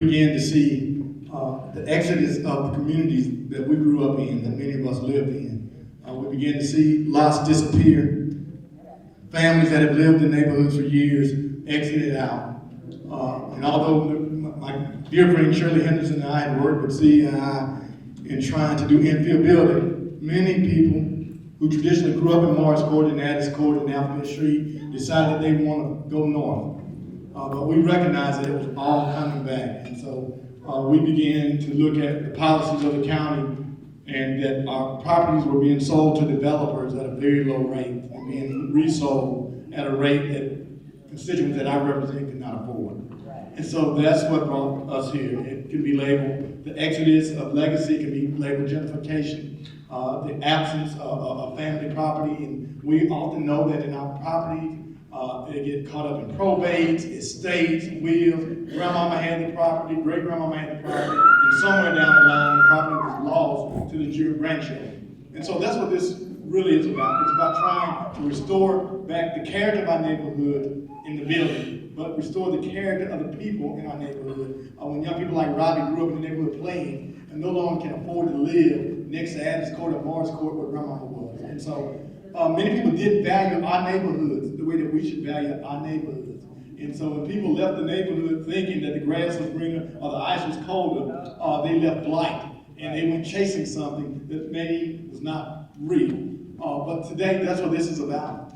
Began to see the exodus of the communities that we grew up in, that many of us lived in. We began to see lots disappear. Families that have lived in neighborhoods for years exited out. And although my dear friend Shirley Henderson and I had worked with CEI in trying to do infill building, many people who traditionally grew up in Morris Court and Addis Court and Alphabet Street decided they want to go north. But we recognized that it was all coming back. And so we began to look at the policies of the county and that our properties were being sold to developers at a very low rate and being resold at a rate that constituents that I represent could not afford. And so that's what brought us here. It can be labeled the exodus of legacy, it can be labeled gentrification, the absence of family property. And we often know that in our property, they get caught up in probates, estates, wills. Grandmama had the property, great grandmama had the property, and somewhere down the line, the property was lost to the junior grandchildren. And so that's what this really is about. It's about trying to restore back the character of our neighborhood in the building, but restore the character of the people in our neighborhood. When young people like Robbie grew up in the neighborhood playing and no longer can afford to live next to Addis Court or Morris Court where grandmama was. And so many people didn't value our neighborhoods the way that we should value our neighborhoods. And so when people left the neighborhood thinking that the grass was greener or the ice was colder, they left blight. And they went chasing something that maybe was not real. But today, that's what this is about.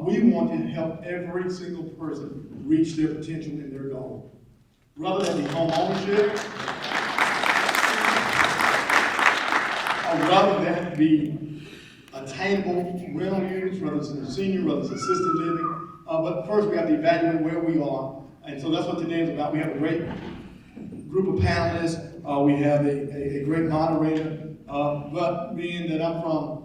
We want to help every single person reach their potential and their goal. Whether that be home ownership, or rather that be attainable rental units, whether it's in the senior, whether it's assisted living. But first we have to evaluate where we are. And so that's what today is about. We have a great group of panelists. We have a great moderator. But being that I'm from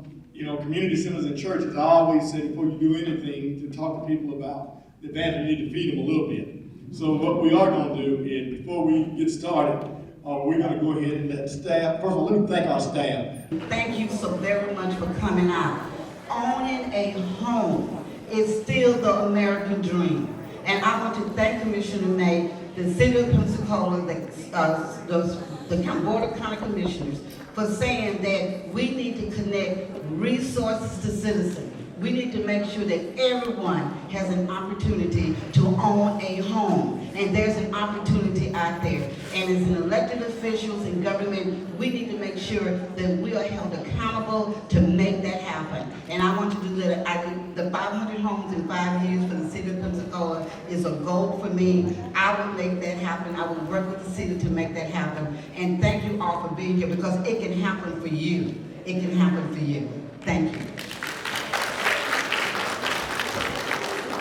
community centers and churches, I always say before you do anything to talk to people about the advantage, you need to feed them a little bit. So what we are going to do is before we get started, we're going to go ahead and let staff, first of all, let me thank our staff. Thank you so very much for coming out. Owning a home is still the American dream. And I want to thank Commissioner May, the City of Pensacola, the Board of County Commissioners, for saying that we need to connect resources to citizens. We need to make sure that everyone has an opportunity to own a home. And there's an opportunity out there. And as an elected officials in government, we need to make sure that we are held accountable to make that happen. And I want you to do that. The 500 homes in 5 years for the City of Pensacola is a goal for me. I will make that happen. I will work with the city to make that happen. And thank you all for being here because it can happen for you. It can happen for you. Thank you.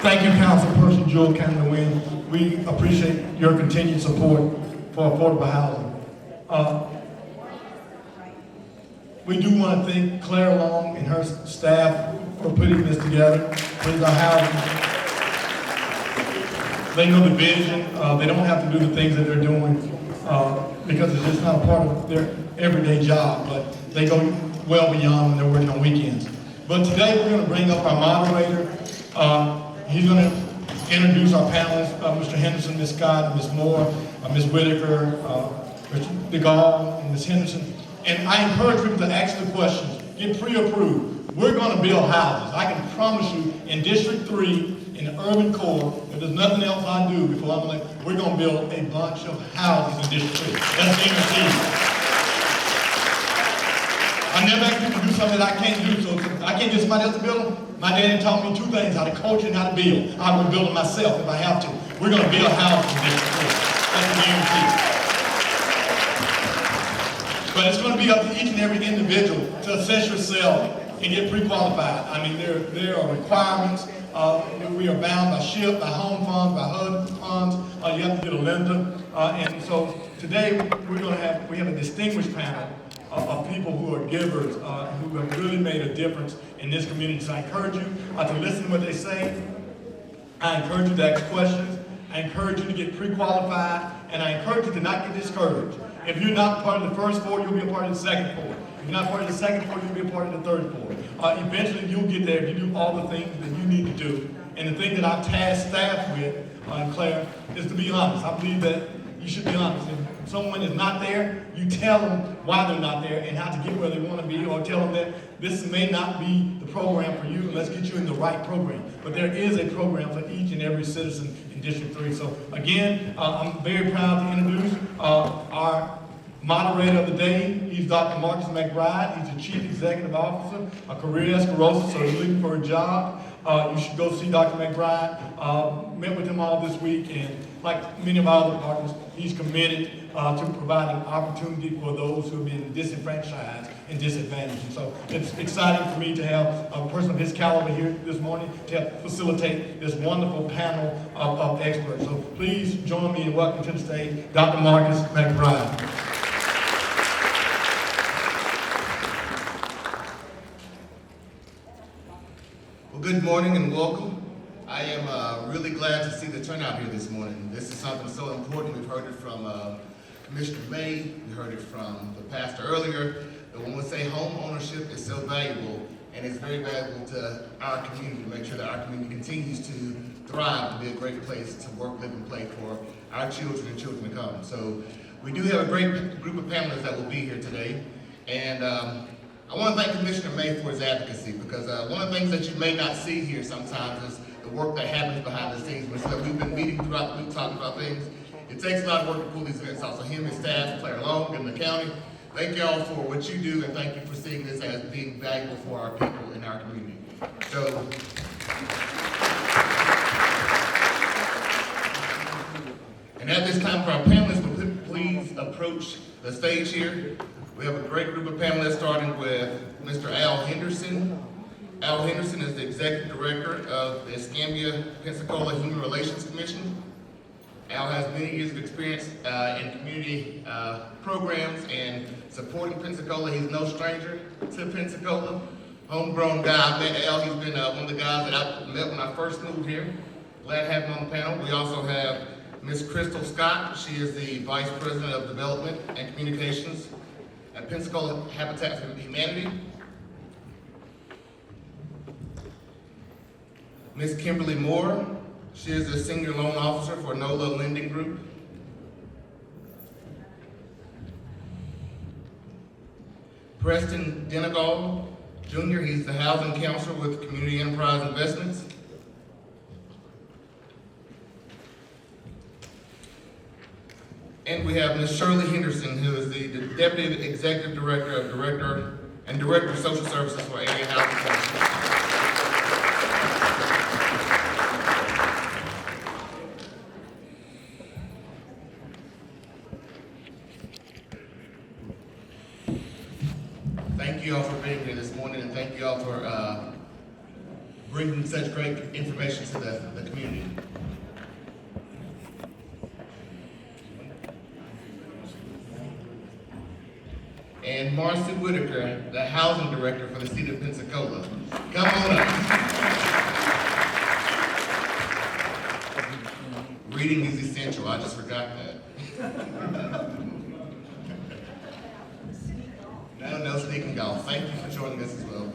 Thank you, Councilperson Joel Cannon-Wynn. We appreciate your continued support for affordable housing. We do want to thank Claire Long and her staff for putting this together, putting our housing. They know the vision. They don't have to do the things that they're doing because it's just not a part of their everyday job, but they go well beyond when they're working on weekends. But today we're going to bring up our moderator. He's going to introduce our panelists, Mr. Henderson, Ms. Scott, Ms. Moore, Ms. Whitaker, Mr. DeGaulle, and Ms. Henderson. And I encourage people to ask the questions, get pre-approved. We're going to build houses. I can promise you in District 3, in the urban core, if there's nothing else I do before I'm like, we're going to build a bunch of houses in District 3. That's guaranteed. I never ask people to do something that I can't do, so I can't get somebody else to build them. My daddy taught me 2 things, how to coach and how to build. I will build them myself if I have to. We're going to build houses in District 3. That's a guarantee. But it's going to be up to each and every individual to assess yourself and get pre-qualified. I mean, there are requirements. We are bound by SHIP, by home funds, by HUD funds. You have to get a lender. And so today we have a distinguished panel of people who are givers, who have really made a difference in this community. So I encourage you to listen to what they say. I encourage you to ask questions. I encourage you to get pre-qualified. And I encourage you to not get discouraged. If you're not part of the first 4, you'll be a part of the second 4. If you're not part of the second 4, you'll be a part of the third 4. Eventually, you'll get there if you do all the things that you need to do. And the thing that I've tasked staff with, Claire, is to be honest. I believe that you should be honest. If someone is not there, you tell them why they're not there and how to get where they want to be, or tell them that this may not be the program for you, and let's get you in the right program. But there is a program for each and every citizen in District 3. So again, I'm very proud to introduce our moderator of the day. He's Dr. Marcus McBride. He's the Chief Executive Officer of Career Escarosa, so if you're looking for a job, you should go see Dr. McBride. Met with him all this week, and like many of our other partners, he's committed to providing opportunity for those who have been disenfranchised and disadvantaged. And so it's exciting for me to have a person of his caliber here this morning to help facilitate this wonderful panel of experts. So please join me in welcoming to the stage Dr. Marcus McBride. Well, good morning and welcome. I am really glad to see the turnout here this morning. This is something so important. We've heard it from Commissioner May, we heard it from the pastor earlier, that when we say home ownership is so valuable, and it's very valuable to our community, to make sure that our community continues to thrive, to be a great place to work, live, and play for our children and children to come. So we do have a great group of panelists that will be here today, and I want to thank Commissioner May for his advocacy, because one of the things that you may not see here sometimes is the work that happens behind the scenes. We've been meeting throughout the week talking about things. It takes a lot of work to pull these events off. So him, his staff, Claire Long, and the county, thank y'all for what you do, and thank you for seeing this as being valuable for our people in our community. So, and at this time, for our panelists, will you please approach the stage here. We have a great group of panelists, starting with Mr. Al Henderson. Al Henderson is the Executive Director of the Escambia-Pensacola Human Relations Commission. Al has many years of experience in community programs and supporting Pensacola. He's no stranger to Pensacola. Homegrown guy. I met Al. He's been one of the guys that I met when I first moved here. Glad to have him on the panel. We also have Ms. Crystal Scott. She is the Vice President of Development and Communications at Pensacola Habitat for Humanity. Ms. Kimberly Moore, she is the Senior Loan Officer for NOLA Lending Group. Preston Denegal Jr., he's the Housing Counselor with Community Enterprise Investments. And we have Ms. Shirley Henderson, who is the Deputy Executive Director of Director of Social Services for Area Housing Council. Thank you all for being here this morning, and thank you all for bringing such great information to the community. And Marcy Whitaker, the Housing Director for the City of Pensacola. Come on up. Reading is essential, I just forgot that. No sneaking golf. Thank you for joining us as well.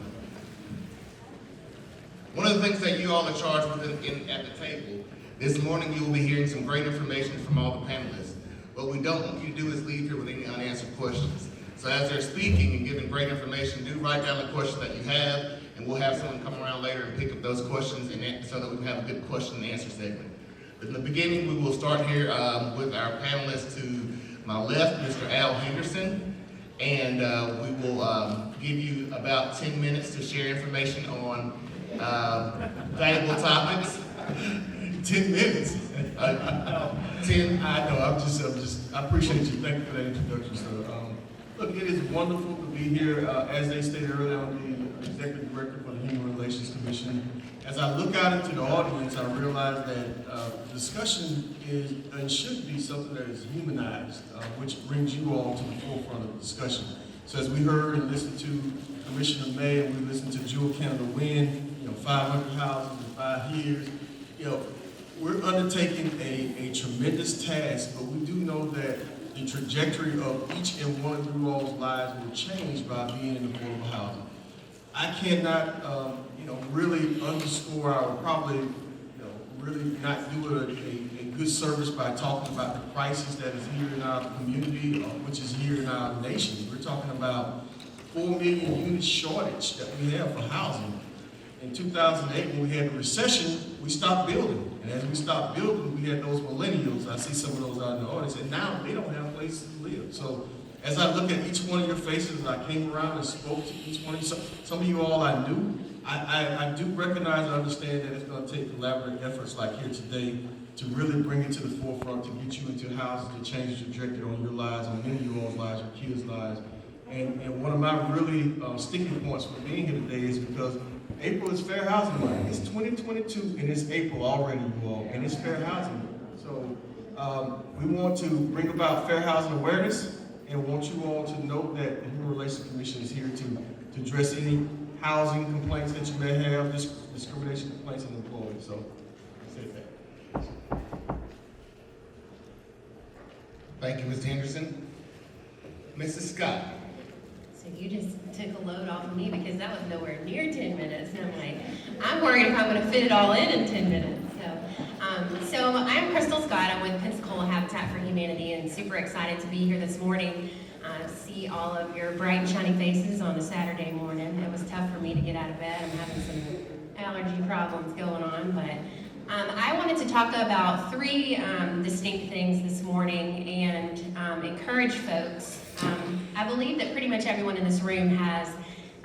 One of the things that you all are charged with at the table, this morning you will be hearing some great information from all the panelists. What we don't want you to do is leave here with any unanswered questions. So as they're speaking and giving great information, do write down the questions that you have, and we'll have someone come around later and pick up those questions so that we can have a good question and answer segment. But in the beginning, we will start here with our panelists to my left, Mr. Al Henderson. And we will give you about 10 minutes to share information on valuable topics. 10 minutes. 10. I know. I appreciate you. Thank you for that introduction, sir. Look, it is wonderful to be here. As they stated earlier, I'm the Executive Director for the Human Relations Commission. As I look out into the audience, I realize that discussion is and should be something that is humanized, which brings you all to the forefront of the discussion. So as we heard and listened to Commissioner May, and we listened to Jewel Canada Win, 500 houses in 5 years, we're undertaking a tremendous task, but we do know that the trajectory of each and one of you all's lives will change by being in affordable housing. I cannot, really underscore, I would probably, really not do a good service by talking about the crisis that is here in our community, which is here in our nation. We're talking about 4 million unit shortage that we have for housing. In 2008, when we had the recession, we stopped building. And as we stopped building, we had those millennials. I see some of those out in the audience, and now they don't have places to live. So as I look at each one of your faces, I came around and spoke to each one of you. Some of you all I knew. I do recognize and understand that it's going to take collaborative efforts like here today to really bring it to the forefront, to get you into houses, to change the trajectory on your lives, on many of your own lives, your kids' lives. And one of my really sticking points for being here today is because April is Fair Housing Month. It's 2022 and it's April already, you all, and it's Fair Housing Month. So we want to bring about fair housing awareness and want you all to know that the Human Relations Commission is here to address any housing complaints that you may have, discrimination complaints in employees. So I say that. Thank you, Mr. Henderson. Mrs. Scott. So you just took a load off of me because that was nowhere near 10 minutes. And I'm like, I'm worried if I'm going to fit it all in 10 minutes. So I'm Crystal Scott. I'm with Pensacola Habitat for Humanity and super excited to be here this morning. See all of your bright and shiny faces on a Saturday morning. It was tough for me to get out of bed. I'm having some allergy problems going on, but I wanted to talk about 3 distinct things this morning and encourage folks. I believe that pretty much everyone in this room has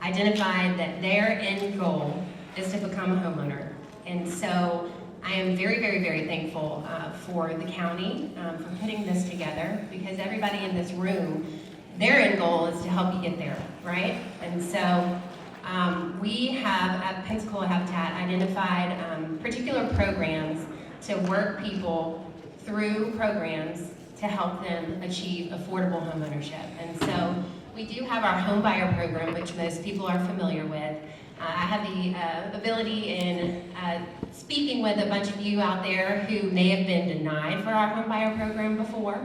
identified that their end goal is to become a homeowner. And so I am very, very, very thankful for the county for putting this together, because everybody in this room, their end goal is to help you get there, right? And so we have at Pensacola Habitat identified particular programs to work people through programs to help them achieve affordable homeownership. And so we do have our home buyer program, which most people are familiar with. I have the ability in speaking with a bunch of you out there who may have been denied for our home buyer program before.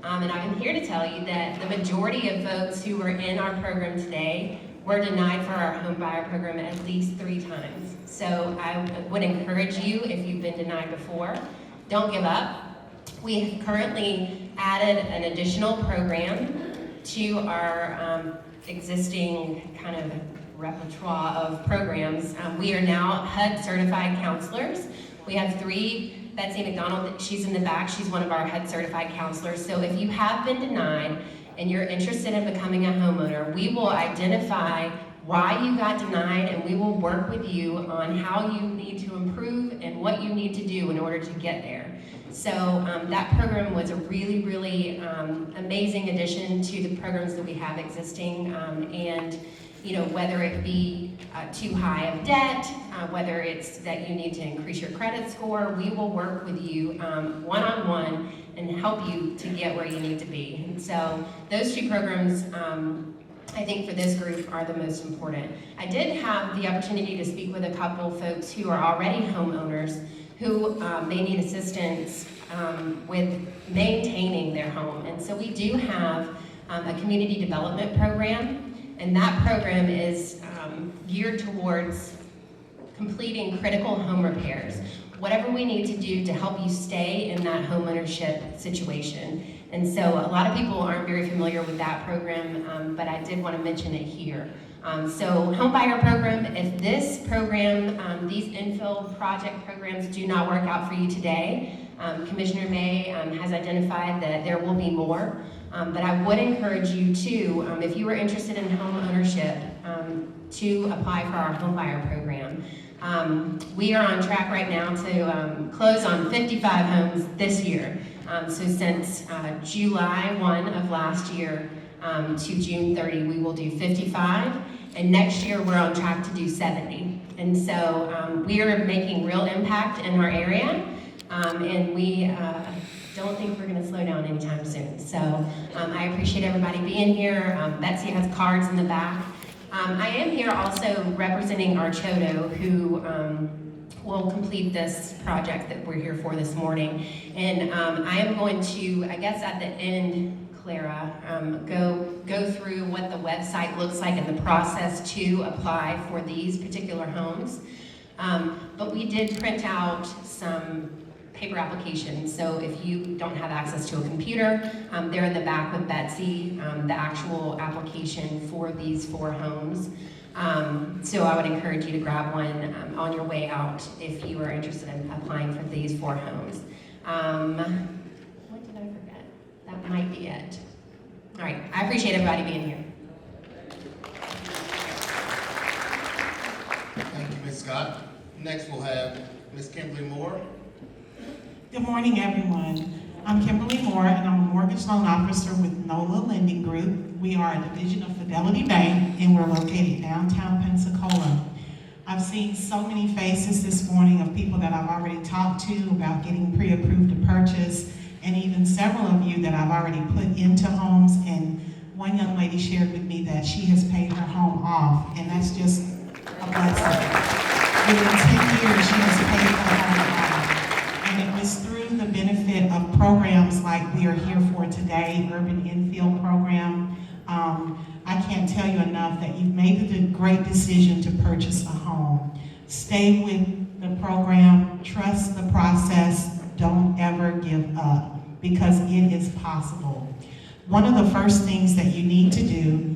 And I'm here to tell you that the majority of folks who are in our program today were denied for our home buyer program at least 3 times. So I would encourage you, if you've been denied before, don't give up. We have currently added an additional program to our existing kind of repertoire of programs. We are now HUD certified counselors. We have 3. Betsy McDonald, she's in the back, she's one of our HUD certified counselors. So if you have been denied and you're interested in becoming a homeowner, we will identify why you got denied and we will work with you on how you need to improve and what you need to do in order to get there. So that program was a really, really amazing addition to the programs that we have existing. And you know, whether it be too high of debt, whether it's that you need to increase your credit score, we will work with you one-on-one and help you to get where you need to be. And so those 2 programs, I think for this group are the most important. I did have the opportunity to speak with a couple folks who are already homeowners who may need assistance with maintaining their home. And so we do have a community development program. And that program is geared towards completing critical home repairs, whatever we need to do to help you stay in that homeownership situation. And so a lot of people aren't very familiar with that program, but I did want to mention it here. So home buyer program, if this program, these infill project programs do not work out for you today, Commissioner May has identified that there will be more. But I would encourage you to, if you are interested in home ownership, to apply for our home buyer program. We are on track right now to close on 55 homes this year. So since July 1 of last year to June 30, we will do 55. And next year, we're on track to do 70. And so we are making real impact in our area. And we don't think we're going to slow down anytime soon. So I appreciate everybody being here. Betsy has cards in the back. I am here also representing Archodo, who will complete this project that we're here for this morning. And I am going to, I guess at the end, Clara, go through what the website looks like and the process to apply for these particular homes. But we did print out some paper applications. So if you don't have access to a computer, they're in the back with Betsy, the actual application for these 4 homes. So I would encourage you to grab one on your way out if you are interested in applying for these 4 homes. What did I forget? That might be it. All right, I appreciate everybody being here. Thank you, Ms. Scott. Next, we'll have Ms. Kimberly Moore. Good morning, everyone. I'm Kimberly Moore, and I'm a mortgage loan officer with NOLA Lending Group. We are a division of Fidelity Bank, and we're located downtown Pensacola. I've seen so many faces this morning of people that I've already talked to about getting pre-approved to purchase, and even several of you that I've already put into homes. And one young lady shared with me that she has paid her home off, and that's just a blessing. Within 10 years, she has paid her home off. And it was through the benefit of programs like we are here for today, Urban Infill Program. I can't tell you enough that you've made the great decision to purchase a home. Stay with the program, trust the process, don't ever give up, because it is possible. One of the first things that you need to do,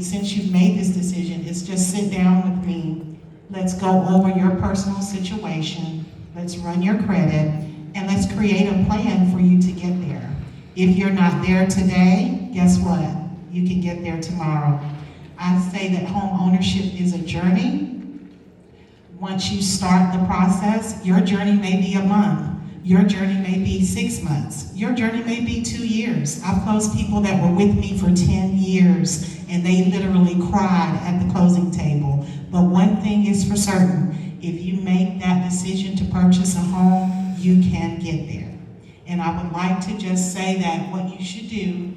since you've made this decision, is just sit down with me. Let's go over your personal situation. Let's run your credit, and let's create a plan for you to get there. If you're not there today, guess what? You can get there tomorrow. I say that home ownership is a journey. Once you start the process, your journey may be a month. Your journey may be 6 months. Your journey may be 2 years. I've closed people that were with me for 10 years, and they literally cried at the closing table. But one thing is for certain, if you make that decision to purchase a home, you can get there. And I would like to just say that what you should do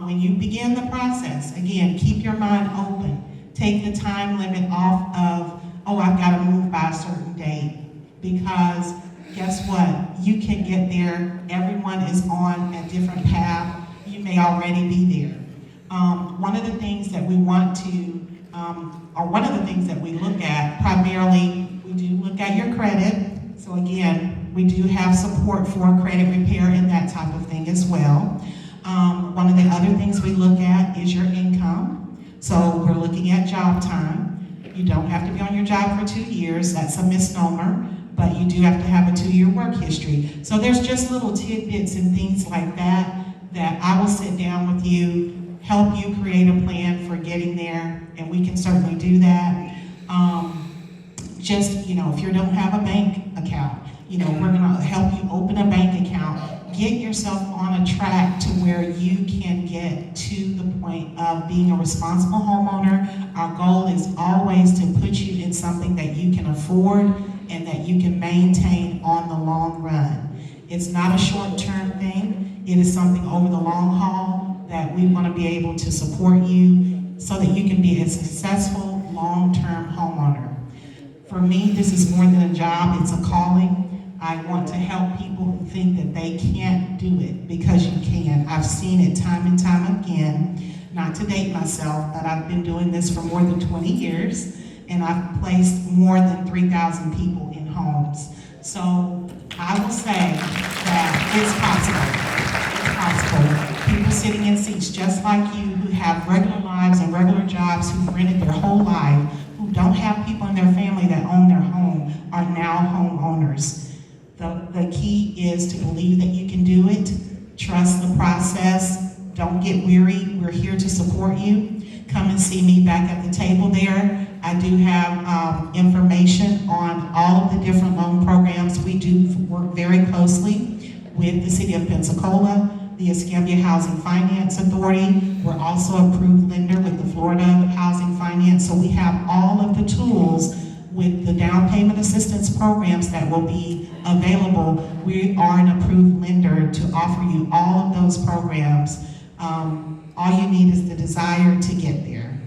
when you begin the process, again, keep your mind open. Take the time limit off of, oh, I've got to move by a certain date. Because guess what? You can get there. Everyone is on a different path. You may already be there. One of the things that we want to, or one of the things that we look at, primarily, we do look at your credit. So again, we do have support for credit repair and that type of thing as well. One of the other things we look at is your income. So we're looking at job time. You don't have to be on your job for 2 years. That's a misnomer. But you do have to have a 2-year work history. So there's just little tidbits and things like that that I will sit down with you, help you create a plan for getting there, and we can certainly do that. Just, if you don't have a bank account, we're gonna help you open a bank account. Get yourself on a track to where you can get to the point of being a responsible homeowner. Our goal is always to put you in something that you can afford and that you can maintain on the long run. It's not a short-term thing. It is something over the long haul that we want to be able to support you so that you can be a successful long-term homeowner. For me, this is more than a job, it's a calling. I want to help people who think that they can't do it, because you can. I've seen it time and time again. Not to date myself, but I've been doing this for more than 20 years, and I've placed more than 3,000 people in homes. So I will say that it's possible. It's possible. People sitting in seats just like you, who have regular lives and regular jobs, who've rented their whole life, who don't have people in their family that own their home, are now homeowners. The key is to believe that you can do it. Trust the process. Don't get weary. We're here to support you. Come and see me back at the table there. I do have information on all of the different loan programs. We do work very closely with the City of Pensacola, the Escambia Housing Finance Authority. We're also an approved lender with the Florida Housing Finance. So we have all of the tools with the down payment assistance programs that will be available. We are an approved lender to offer you all of those programs. All you need is the desire to get there.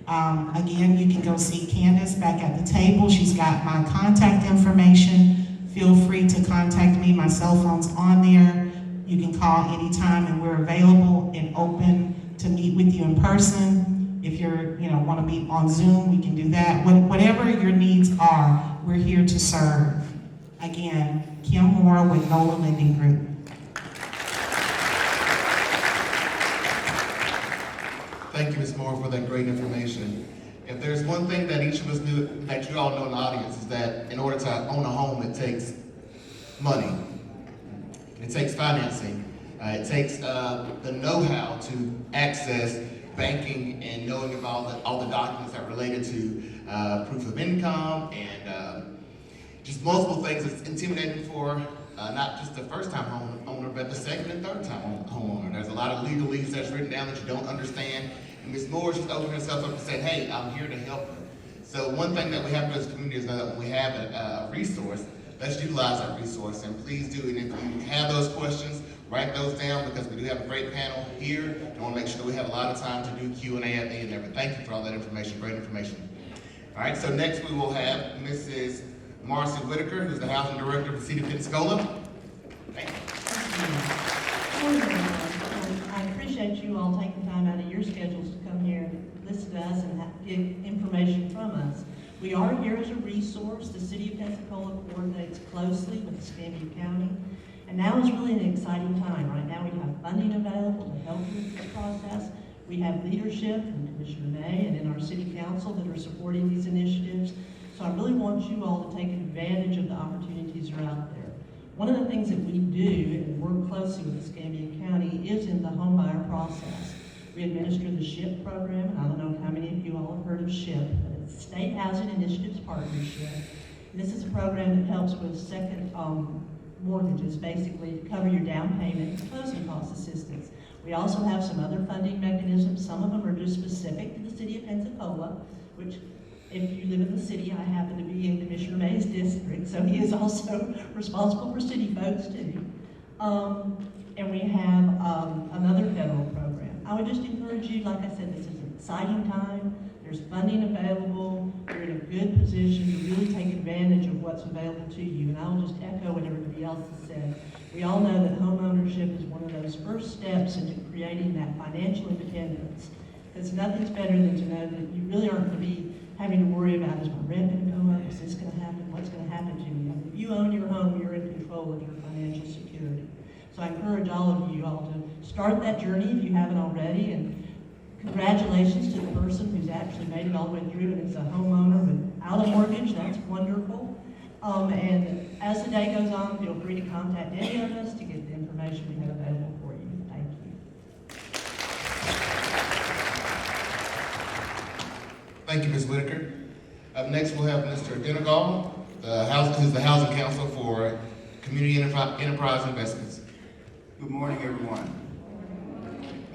Again, you can go see Candace back at the table. She's got my contact information. Feel free to contact me. My cell phone's on there. You can call anytime, and we're available and open to meet with you in person. If you're, want to meet on Zoom, we can do that. Whatever your needs are, we're here to serve. Again, Kim Moore with NOLA Lending Group. Thank you, Ms. Moore, for that great information. If there's one thing that each of us knew, that you all know in the audience, is that in order to own a home, it takes money. It takes financing. It takes the know-how to access banking and knowing about all the documents that are related to proof of income and just multiple things. It's intimidating for not just the first-time homeowner, but the second and third-time homeowner. There's a lot of legalese that's written down that you don't understand. And Ms. Moore just opened herself up and said, hey, I'm here to help you. So one thing that we have to do as a community is know that when we have a resource, let's utilize that resource, and please do. And if you have those questions, write those down, because we do have a great panel here, and I want to make sure that we have a lot of time to do Q&A at the end there. But thank you for all that information, great information. All right, so next we will have Mrs. Marcy Whitaker, who's the Housing Director for the City of Pensacola. Thank you. I appreciate you all taking time out of your schedules to come here and listen to us and get information from us. We are here as a resource. The City of Pensacola coordinates closely with Escambia County. And now is really an exciting time. Right now we have funding available to help with the process. We have leadership from Commissioner May and in our City Council that are supporting these initiatives. So I really want you all to take advantage of the opportunities that are out there. One of the things that we do and work closely with Escambia County is in the home buyer process. We administer the SHIP program, and I don't know how many of you all have heard of SHIP, but it's State Housing Initiatives Partnership. And this is a program that helps with second mortgages, basically to cover your down payment and closing cost assistance. We also have some other funding mechanisms. Some of them are just specific to the City of Pensacola, which if you live in the city, I happen to be in Commissioner May's district, so he is also responsible for city folks too. And we have another federal program. I would just encourage you, like I said, this is an exciting time. There's funding available. You're in a good position to really take advantage of what's available to you. And I will just echo what everybody else has said. We all know that home ownership is one of those first steps into creating that financial independence. Because nothing's better than to know that you really aren't going to be having to worry about, is my rent going to go up? Is this going to happen? What's going to happen to me? I mean, if you own your home, you're in control of your financial security. So I encourage all of you all to start that journey if you haven't already. And congratulations to the person who's actually made it all the way through and is a homeowner without a mortgage. That's wonderful. And as the day goes on, feel free to contact any of us to get the information we have available for you. Thank you. Thank you, Ms. Whitaker. Up next, we'll have Mr. Denegal, who's the Housing Council for Community Enterprise Investments. Good morning, everyone.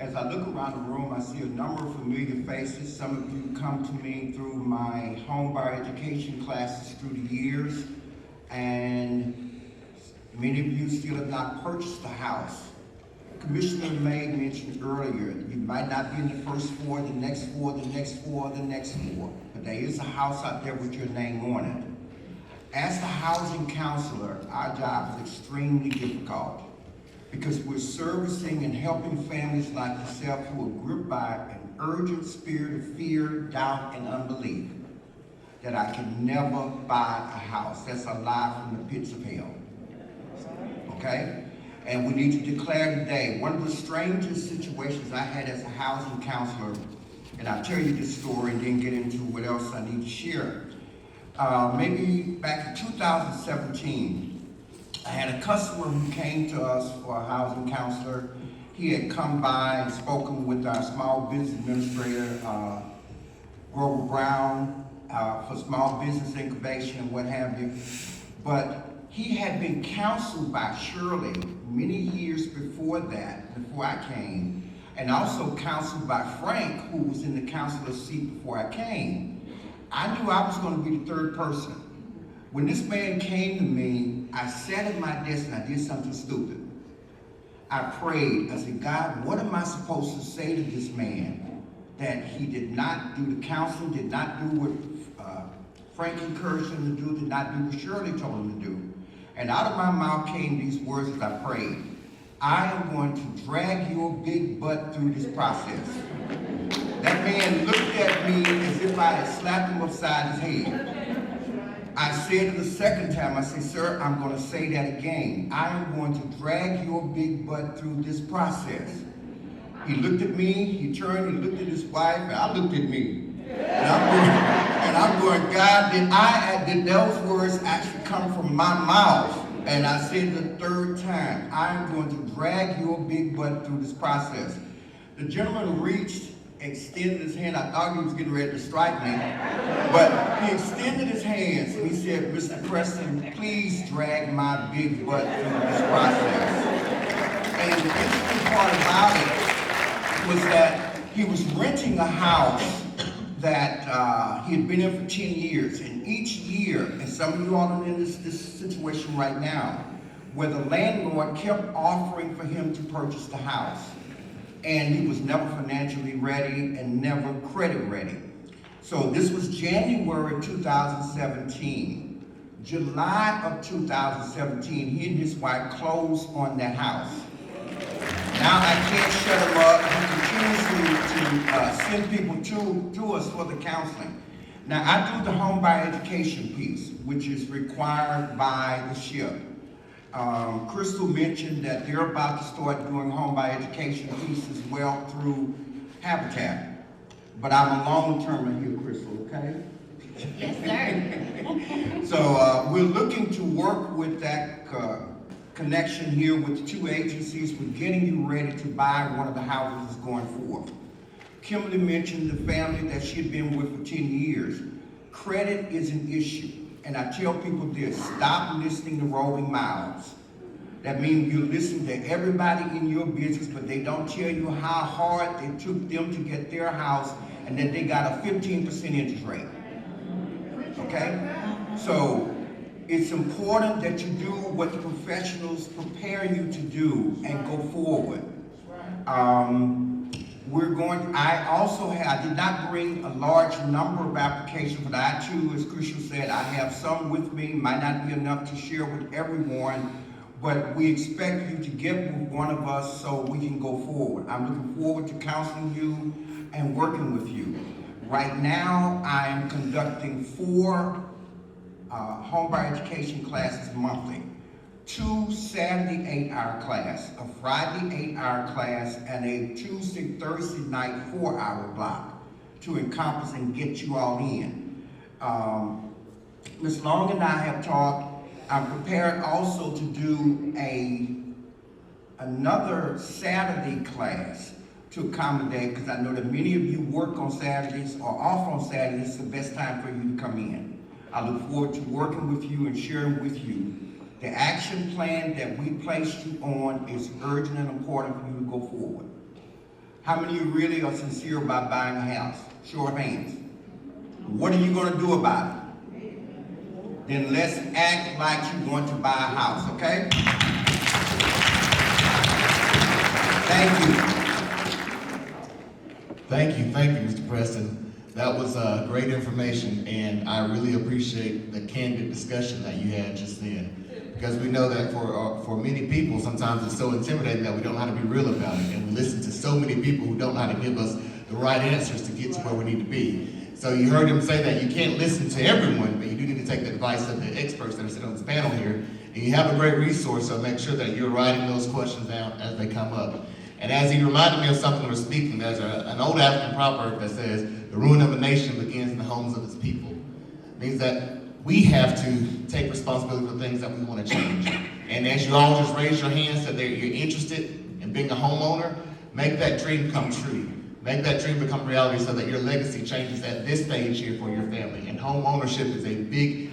As I look around the room, I see a number of familiar faces. Some of you come to me through my home buyer education classes through the years, and many of you still have not purchased a house. Commissioner May mentioned earlier, you might not be in the first four, the next four, the next four, the next four, but there is a house out there with your name on it. As the housing counselor, our job is extremely difficult because we're servicing and helping families like yourself who are gripped by an urgent spirit of fear, doubt, and unbelief that I can never buy a house. That's a lie from the pits of hell, okay? And we need to declare today, one of the strangest situations I had as a housing counselor, and I'll tell you this story and then get into what else I need to share. Maybe back in 2017, I had a customer who came to us for a housing counselor. He had come by and spoken with our small business administrator, Grover Brown, for small business incubation and what have you. But he had been counseled by Shirley many years before that, before I came, and also counseled by Frank, who was in the counselor's seat before I came. I knew I was going to be the third person. When this man came to me, I sat at my desk and I did something stupid. I prayed. I said, God, what am I supposed to say to this man that he did not do the counseling, did not do what Frank encouraged him to do, did not do what Shirley told him to do? And out of my mouth came these words as I prayed. I am going to drag your big butt through this process. That man looked at me as if I had slapped him upside his head. I said it the second time, I said, sir, I'm gonna say that again. I am going to drag your big butt through this process. He looked at me, he turned, he looked at his wife, and I looked at me. And I'm going, God, did those words actually come from my mouth? And I said the third time, I am going to drag your big butt through this process. The gentleman reached, extended his hand. I thought he was getting ready to strike me, but he extended his hands and he said, Mr. Preston, please drag my big butt through this process. And the interesting part about it was that he was renting a house that he had been in for 10 years. And each year, and some of you all are in this situation right now, where the landlord kept offering for him to purchase the house. And he was never financially ready and never credit ready. So this was January 2017. July of 2017, he and his wife closed on that house. Now I can't shut him up. He continues to send people to us for the counseling. Now I do the home buyer education piece, which is required by the SHIP. Crystal mentioned that they're about to start doing home buyer education piece as well through Habitat. But I'm a long-termer here, Crystal, okay? Yes, sir. So we're looking to work with that connection here with the two agencies with getting you ready to buy one of the houses that's going forward. Kimberly mentioned the family that she had been with for 10 years. Credit is an issue. And I tell people this, stop listening to rolling mouths. That means you listen to everybody in your business, but they don't tell you how hard it took them to get their house and that they got a 15% interest rate. Okay? So it's important that you do what the professionals prepare you to do and go forward. I did not bring a large number of applications, but I too, as Crucial said, I have some with me, might not be enough to share with everyone, but we expect you to get with one of us so we can go forward. I'm looking forward to counseling you and working with you. Right now, I am conducting 4 homebuyer education classes monthly. 2 Saturday 8-hour class, a Friday 8-hour class, and a Tuesday, Thursday night 4-hour block to encompass and get you all in. Ms. Long and I have talked. I'm prepared also to do another Saturday class to accommodate, because I know that many of you work on Saturdays or off on Saturdays. It's the best time for you to come in. I look forward to working with you and sharing with you. The action plan that we placed you on is urgent and important for you to go forward. How many of you really are sincere about buying a house? Show of hands. What are you going to do about it? Then let's act like you want to buy a house, okay? Thank you, Mr. Preston. That was great information, and I really appreciate the candid discussion that you had just then. Because we know that for many people, sometimes it's so intimidating that we don't know how to be real about it, and we listen to so many people who don't know how to give us the right answers to get to where we need to be. So you heard him say that you can't listen to everyone, but you do need to take the advice of the experts that are sitting on this panel here, and you have a great resource, so make sure that you're writing those questions down as they come up. And as he reminded me of something we're speaking, there's an old African proverb that says, the ruin of a nation begins in the homes of its people. It means that we have to take responsibility for things that we want to change. And as you all just raise your hands that you're interested in being a homeowner, make that dream come true. Make that dream become reality so that your legacy changes at this stage here for your family. And home ownership is a big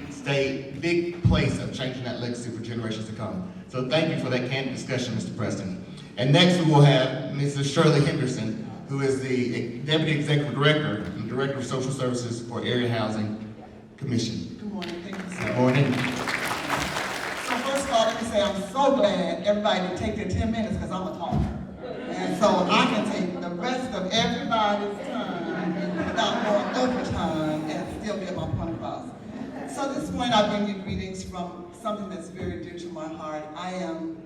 place of changing that legacy for generations to come. So thank you for that candid discussion, Mr. Preston. And next we will have Mrs. Shirley Henderson, who is the Deputy Executive Director and Director of Social Services for Area Housing Commission. Good morning, thank you, sir. Good morning. So first of all, let me say I'm so glad everybody did take their 10 minutes because I'm a talker. And so I can take the rest of everybody's time without going overtime and still get my point across. So this morning I bring you greetings from something that's very dear to my heart. I am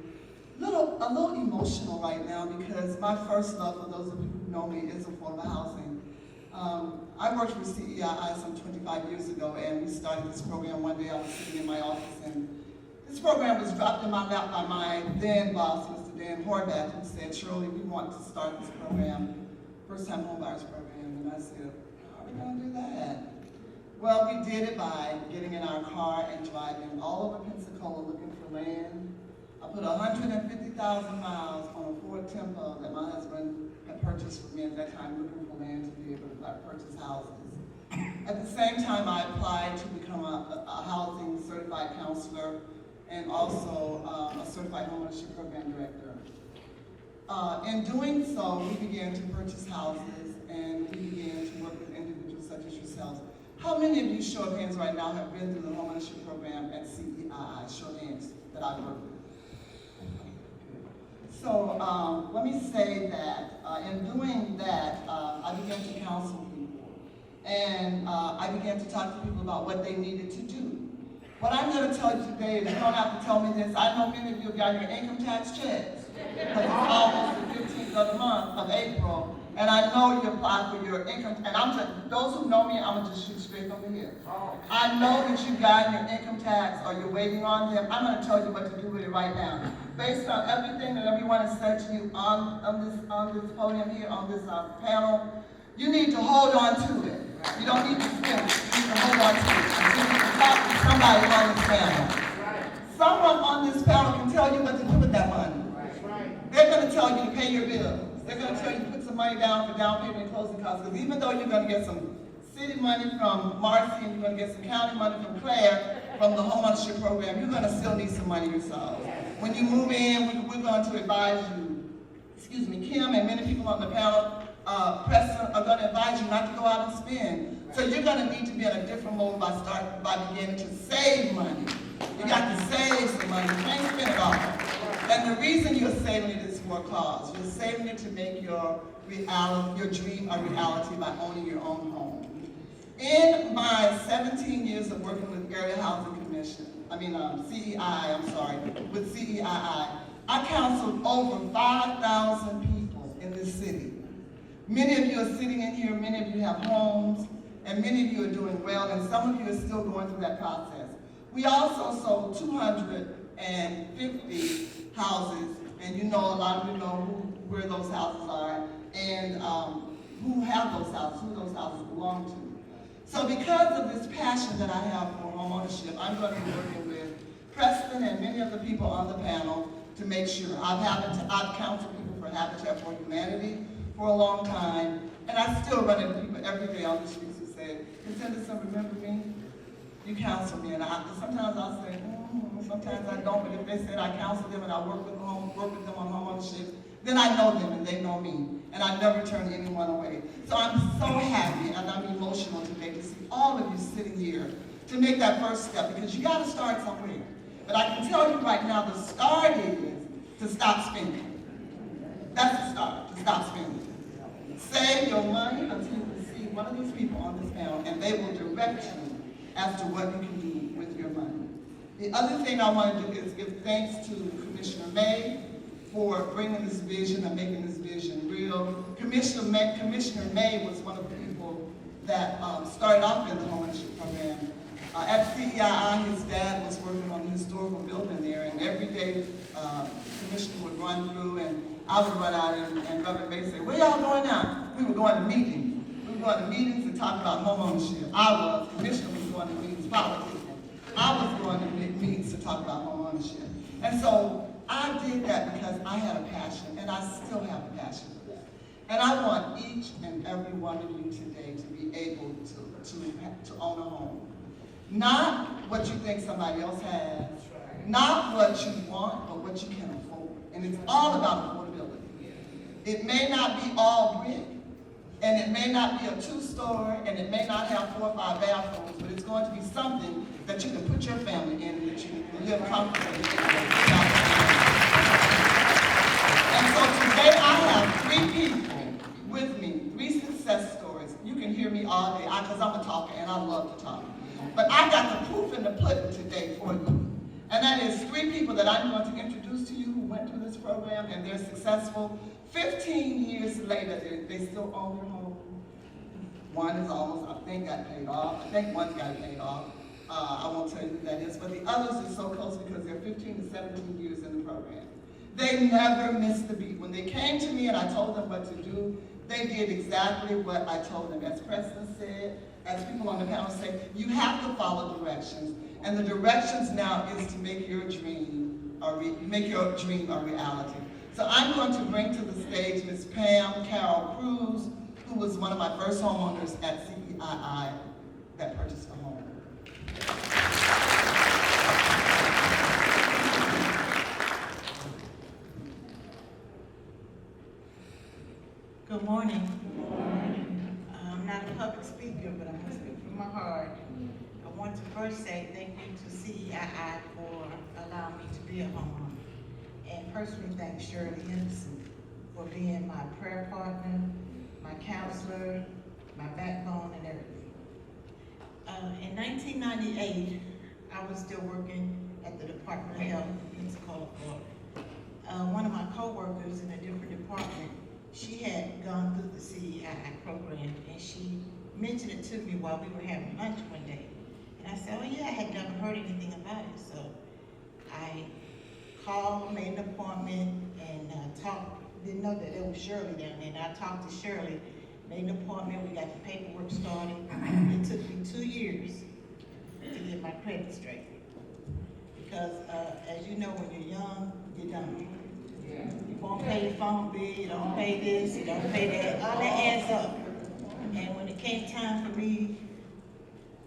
a little emotional right now because my first love, for those of you who know me, is affordable housing. I worked with CEII some 25 years ago, and we started this program. One day I was sitting in my office, and this program was dropped in my lap by my then boss, Mr. Dan Horvath, who said, "Shirley, we want to start this program, first-time homebuyers program." And I said, "How are we going to do that?" Well, we did it by getting in our car and driving all over Pensacola looking for land. I put 150,000 miles on a Ford Tempo that my husband had purchased for me at that time, looking for land to be able to purchase houses. At the same time, I applied to become a housing certified counselor and also a certified homeownership program director. In doing so, we began to purchase houses and we began to work with individuals such as yourselves. How many of you, show of hands right now, have been through the homeownership program at CEII? Show of hands that I work with. So let me say that in doing that, I began to counsel people. And I began to talk to people about what they needed to do. What I'm going to tell you today is, you don't have to tell me this. I know many of you have got your income tax checks. Because it's almost the 15th of the month of April. And I know you applied for your income, and I'm just, those who know me, I'm gonna just shoot straight from the hip. I know that you've gotten your income tax or you're waiting on them. I'm gonna tell you what to do with it right now. Based on everything that everyone has said to you on this podium here, on this panel, you need to hold on to it. You don't need to spend it, you need to hold on to it. You need to talk to somebody on this panel. Someone on this panel can tell you what to do with that money. They're gonna tell you to pay your bills. They're going to tell you to put some money down for down payment and closing costs. Because even though you're going to get some city money from Marcy and you're going to get some county money from Claire from the homeownership program, you're going to still need some money yourself. When you move in, we're going to advise you, Kim and many people on the panel, Preston, are going to advise you not to go out and spend. So you're going to need to be in a different mode by beginning to save money. You got to save some money. You can't spend it all. And the reason you're saving it is for a cause. You're saving it to make your dream a reality by owning your own home. In my 17 years of working with Area Housing Commission, with CEII, I counseled over 5,000 people in this city. Many of you are sitting in here, many of you have homes, and many of you are doing well, and some of you are still going through that process. We also sold 250 houses, and you know, a lot of you know where those houses are, and who have those houses, who those houses belong to. So because of this passion that I have for homeownership, I'm going to be working with Preston and many of the people on the panel to make sure. I've counseled people for Habitat for Humanity for a long time, and I still run into people every day on the streets who say, "Can Henderson remember me?" You counsel me, and sometimes I say, sometimes I don't, but if they said I counsel them and I work with them on homeownership, then I know them and they know me, and I never turn anyone away. So I'm so happy and I'm emotional today to see all of you sitting here to make that first step, because you got to start somewhere. But I can tell you right now, the start is to stop spending. That's the start, to stop spending. Save your money until you see one of these people on this panel, and they will direct you as to what you can do with your money. The other thing I want to do is give thanks to Commissioner May for bringing this vision and making this vision real. Commissioner May was one of the people that started off in the homeownership program. At CEII, his dad was working on the historical building there, and every day the commissioner would run through, and I would run out, and Reverend May said, "Where y'all going now?" We were going to meetings. We were going to meetings and talk about homeownership. Commissioner was going to meetings, politics. I was going to meetings to talk about homeownership. And so I did that because I had a passion, and I still have a passion for that. And I want each and every one of you today to be able to own a home. Not what you think somebody else has, not what you want, but what you can afford. And it's all about affordability. It may not be all brick, and it may not be a two-story, and it may not have 4 or 5 bathrooms, but it's going to be something that you can put your family in, and that you can live comfortably in. And so today I have 3 people with me, 3 success stories. You can hear me all day, because I'm a talker and I love to talk. But I got the proof in the pudding today for you. And that is 3 people that I'm going to introduce to you who went through this program and they're successful. 15 years later, they still own their home. One is almost, I think, got paid off. I think one's got paid off. I won't tell you who that is, but the others are so close because they're 15 to 17 years in the program. They never missed the beat. When they came to me and I told them what to do, they did exactly what I told them. As Preston said, as people on the panel say, you have to follow directions. And the directions now is to make your dream a reality. So I'm going to bring to the stage Ms. Pam Carol Cruz, who was one of my first homeowners at CEII that purchased a home. Good morning. I'm not a public speaker, but I'm going to speak from my heart. I want to first say thank you to CEII for allowing me to be a homeowner. And personally thank Shirley Henderson for being my prayer partner, my counselor, my backbone, and everything. In 1998, I was still working at the Department of Health in Pensacola, Florida. One of my co-workers in a different department, she had gone through the CEII program, and she mentioned it to me while we were having lunch one day. And I said, oh yeah, I had never heard anything about it. So I called, made an appointment, and talked, didn't know that it was Shirley down there. And I talked to Shirley, made an appointment, we got the paperwork started. It took me 2 years to get my credit straight. Because as you know, when you're young, you're dumb. You won't pay your phone bill, you don't pay this, you don't pay that, all that adds up. And when it came time for me,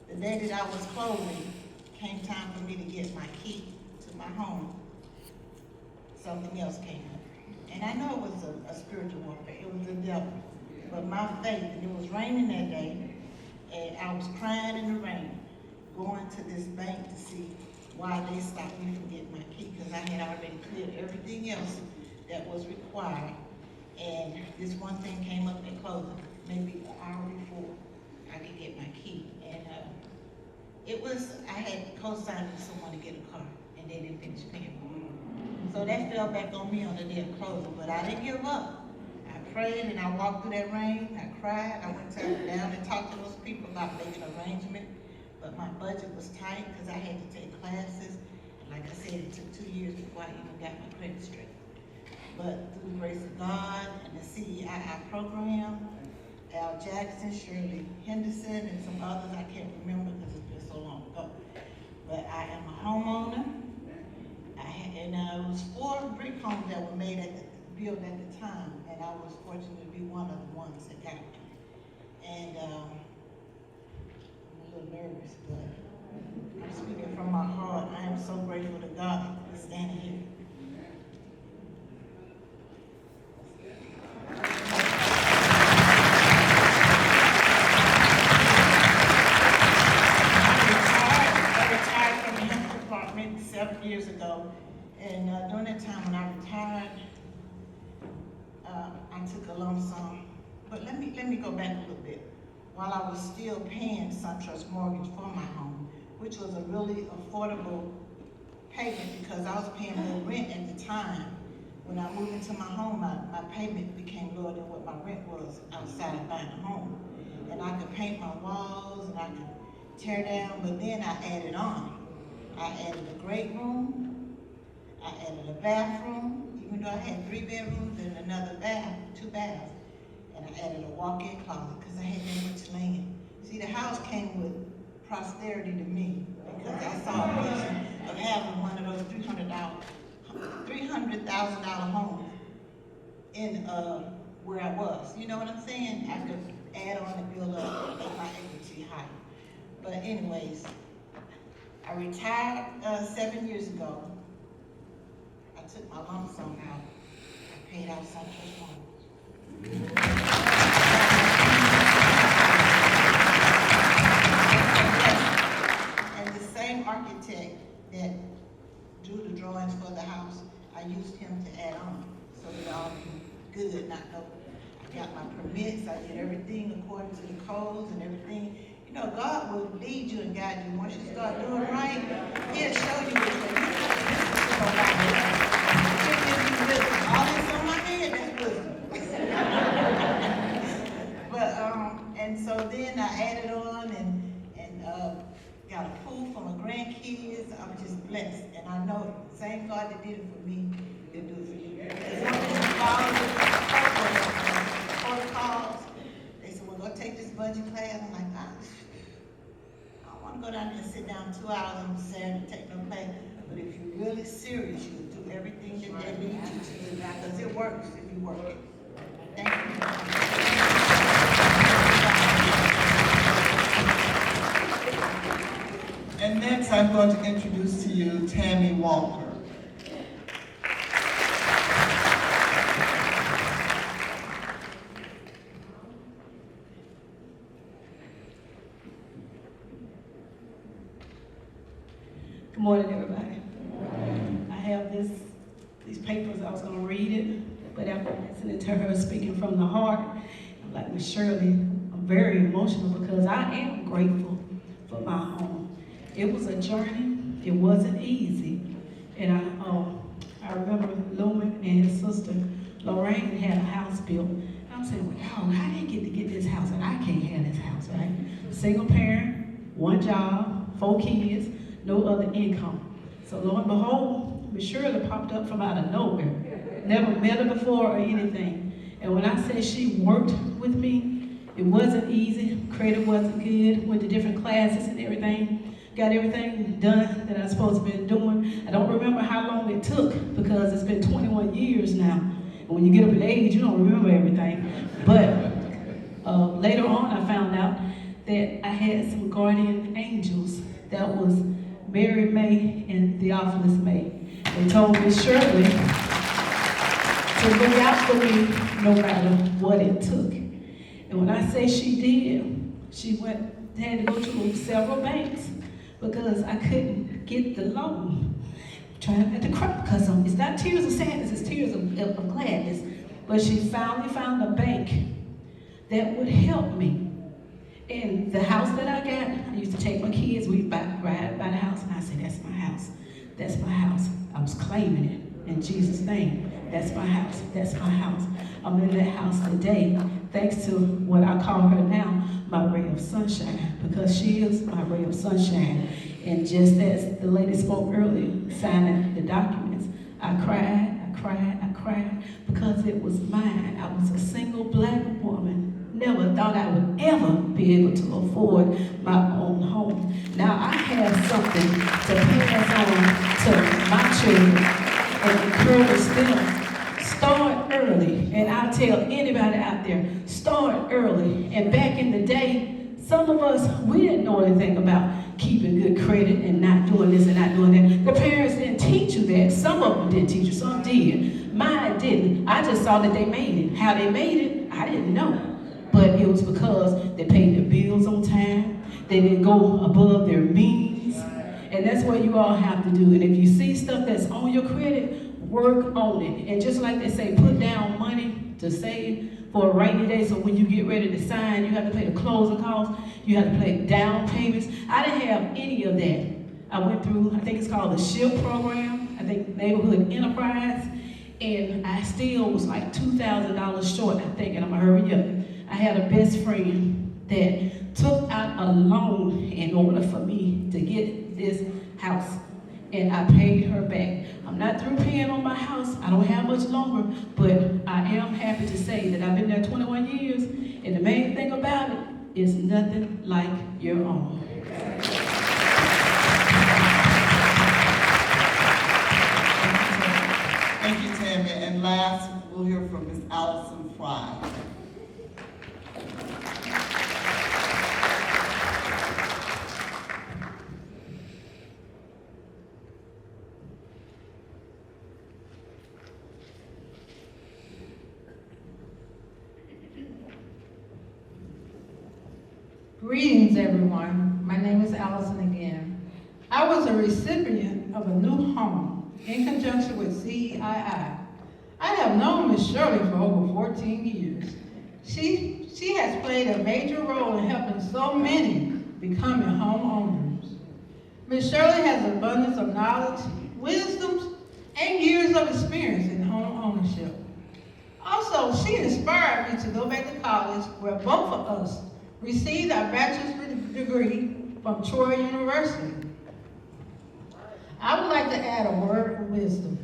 the day that I was closing, came time for me to get my key to my home, something else came up. And I know it was a spiritual warfare, it was the devil. But my faith, and it was raining that day, and I was crying in the rain, going to this bank to see why they stopped me from getting my key, because I had already cleared everything else that was required. And this one thing came up at closing, maybe an hour before I could get my key. And I had co-signed with someone to get a car, and they didn't finish paying for it. So that fell back on me on the day of closing, but I didn't give up. I prayed and I walked through that rain, I cried, I went down and talked to those people about making an arrangement, but my budget was tight because I had to take classes. And like I said, it took 2 years before I even got my credit straight. But through the grace of God and the CEII program, Al Jackson, Shirley Henderson, and some others I can't remember because it's been so long ago. But I am a homeowner, and there was 4 brick homes that were built at the time, and I was fortunate to be one of the ones that got it. And I'm a little nervous, but I'm speaking from my heart. I am so grateful to God for standing here. I retired from the health department 7 years ago, and during that time when I retired, I took a lump sum. But let me go back a little bit. While I was still paying SunTrust mortgage for my home, which was a really affordable payment because I was paying more rent at the time. When I moved into my home, my payment became lower than what my rent was outside of buying a home. And I could paint my walls and I could tear down, but then I added on. I added a great room, I added a bathroom, even though I had 3 bedrooms and another bath, 2 baths. And I added a walk-in closet because I had that much land. See, the house came with prosperity to me because I saw a vision of having one of those $300,000 homes in where I was. You know what I'm saying? I could add on and build up and make my equity higher. But anyways, I retired 7 years ago. I took my lump sum out. I paid out SunTrust mortgage. And the same architect that drew the drawings for the house, I used him to add on so that all be good, not no. I got my permits, I did everything according to the codes and everything. You know, God will lead you and guide you. Once you start doing right, He'll show you which way. He'll give you wisdom. All this on my head, that's wisdom. But, and so then blessed. And I know the same God that did it for me, He'll do it for you. As long as you follow the protocols, they said, well, go take this budget class. I'm like, I don't want to go down there and sit down 2 hours on Saturday and take no class. But if you're really serious, you'll do everything that they need you to do, because it works if you work it. Thank you. And next, I'm going to introduce to you Tammy Walker. Good morning, everybody. I have these papers, I was gonna read it, but after listening to her speaking from the heart, I'm like, Miss Shirley, I'm very emotional because I am grateful for my home. It was a journey, it wasn't easy. And I remember Lumen and his sister Lorraine had a house built. I'm saying, well, how they get this house and I can't have this house, right? Single parent, one job, 4 kids, no other income. So lo and behold, Miss Shirley popped up from out of nowhere. Never met her before or anything. And when I say she worked with me, it wasn't easy. Credit wasn't good. Went to different classes and everything. Got everything done that I was supposed to be doing. I don't remember how long it took because it's been 21 years now. And when you get up in age, you don't remember everything. But later on, I found out that I had some guardian angels. That was Mary May and Theophilus May. They told me Shirley to look out for me no matter what it took. And when I say she did, she had to go to several banks because I couldn't get the loan. Trying not to cry because it's not tears of sadness, it's tears of gladness. But she finally found a bank that would help me. And the house that I got, I used to take my kids, we'd ride by the house, and I said, that's my house. That's my house. I was claiming it in Jesus' name. That's my house. That's my house. I'm in that house today, thanks to what I call her now, my ray of sunshine, because she is my ray of sunshine. And just as the lady spoke earlier, signing the documents, I cried, because it was mine. I was a single black woman. Never thought I would ever be able to afford my own home. Now I have something to pass on to my children and encourage them. Start early, and I'll tell anybody out there, start early. And back in the day, some of us, we didn't know anything about keeping good credit and not doing this and not doing that. The parents didn't teach you that. Some of them didn't teach you, some did. Mine didn't. I just saw that they made it. How they made it, I didn't know. But it was because they paid their bills on time. They didn't go above their means. And that's what you all have to do. And if you see stuff that's on your credit, work on it. And just like they say, put down money to save for a rainy day, so when you get ready to sign, you have to pay the closing costs, you have to pay down payments. I didn't have any of that. I went through, I think it's called the SHIP program, I think Neighborhood Enterprise, and I still was like $2,000 short, I think, and I'm gonna hurry up. I had a best friend that took out a loan in order for me to get this house, and I paid her back. I'm not through paying on my house. I don't have much longer, but I am happy to say that I've been there 21 years, and the main thing about it is nothing like your own. Thank you, Tammy. And last, we'll hear from Ms. Allison Fry. Greetings, everyone. My name is Allison again. I was a recipient of a new home in conjunction with CEII. I have known Ms. Shirley for over 14 years. She has played a major role in helping so many becoming homeowners. Ms. Shirley has an abundance of knowledge, wisdom, and years of experience in home ownership. Also, she inspired me to go back to college, where both of us received our bachelor's degree from Troy University. I would like to add a word of wisdom.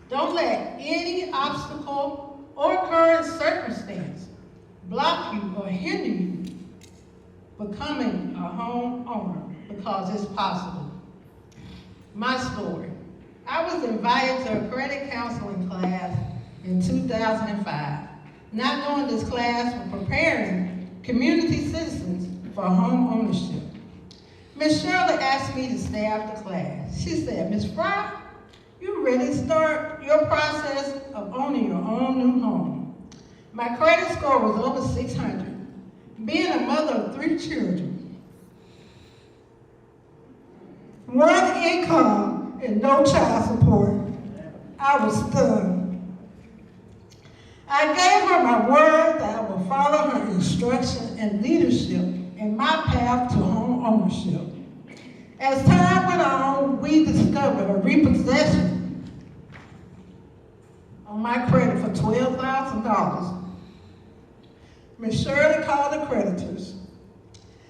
Don't let any obstacle or current circumstance block you or hinder you becoming a homeowner, because it's possible. My story. I was invited to a credit counseling class in 2005. Not knowing this class was preparing community citizens for home ownership. Ms. Shirley asked me to stay after class. She said, Ms. Fry, you ready to start your process of owning your own new home. My credit score was over 600. Being a mother of 3 children, one income and no child support, I was stunned. I gave her my word that I would follow her instruction and leadership in my path to home ownership. As time went on, we discovered a repossession on my credit for $12,000. Ms. Shirley called the creditors.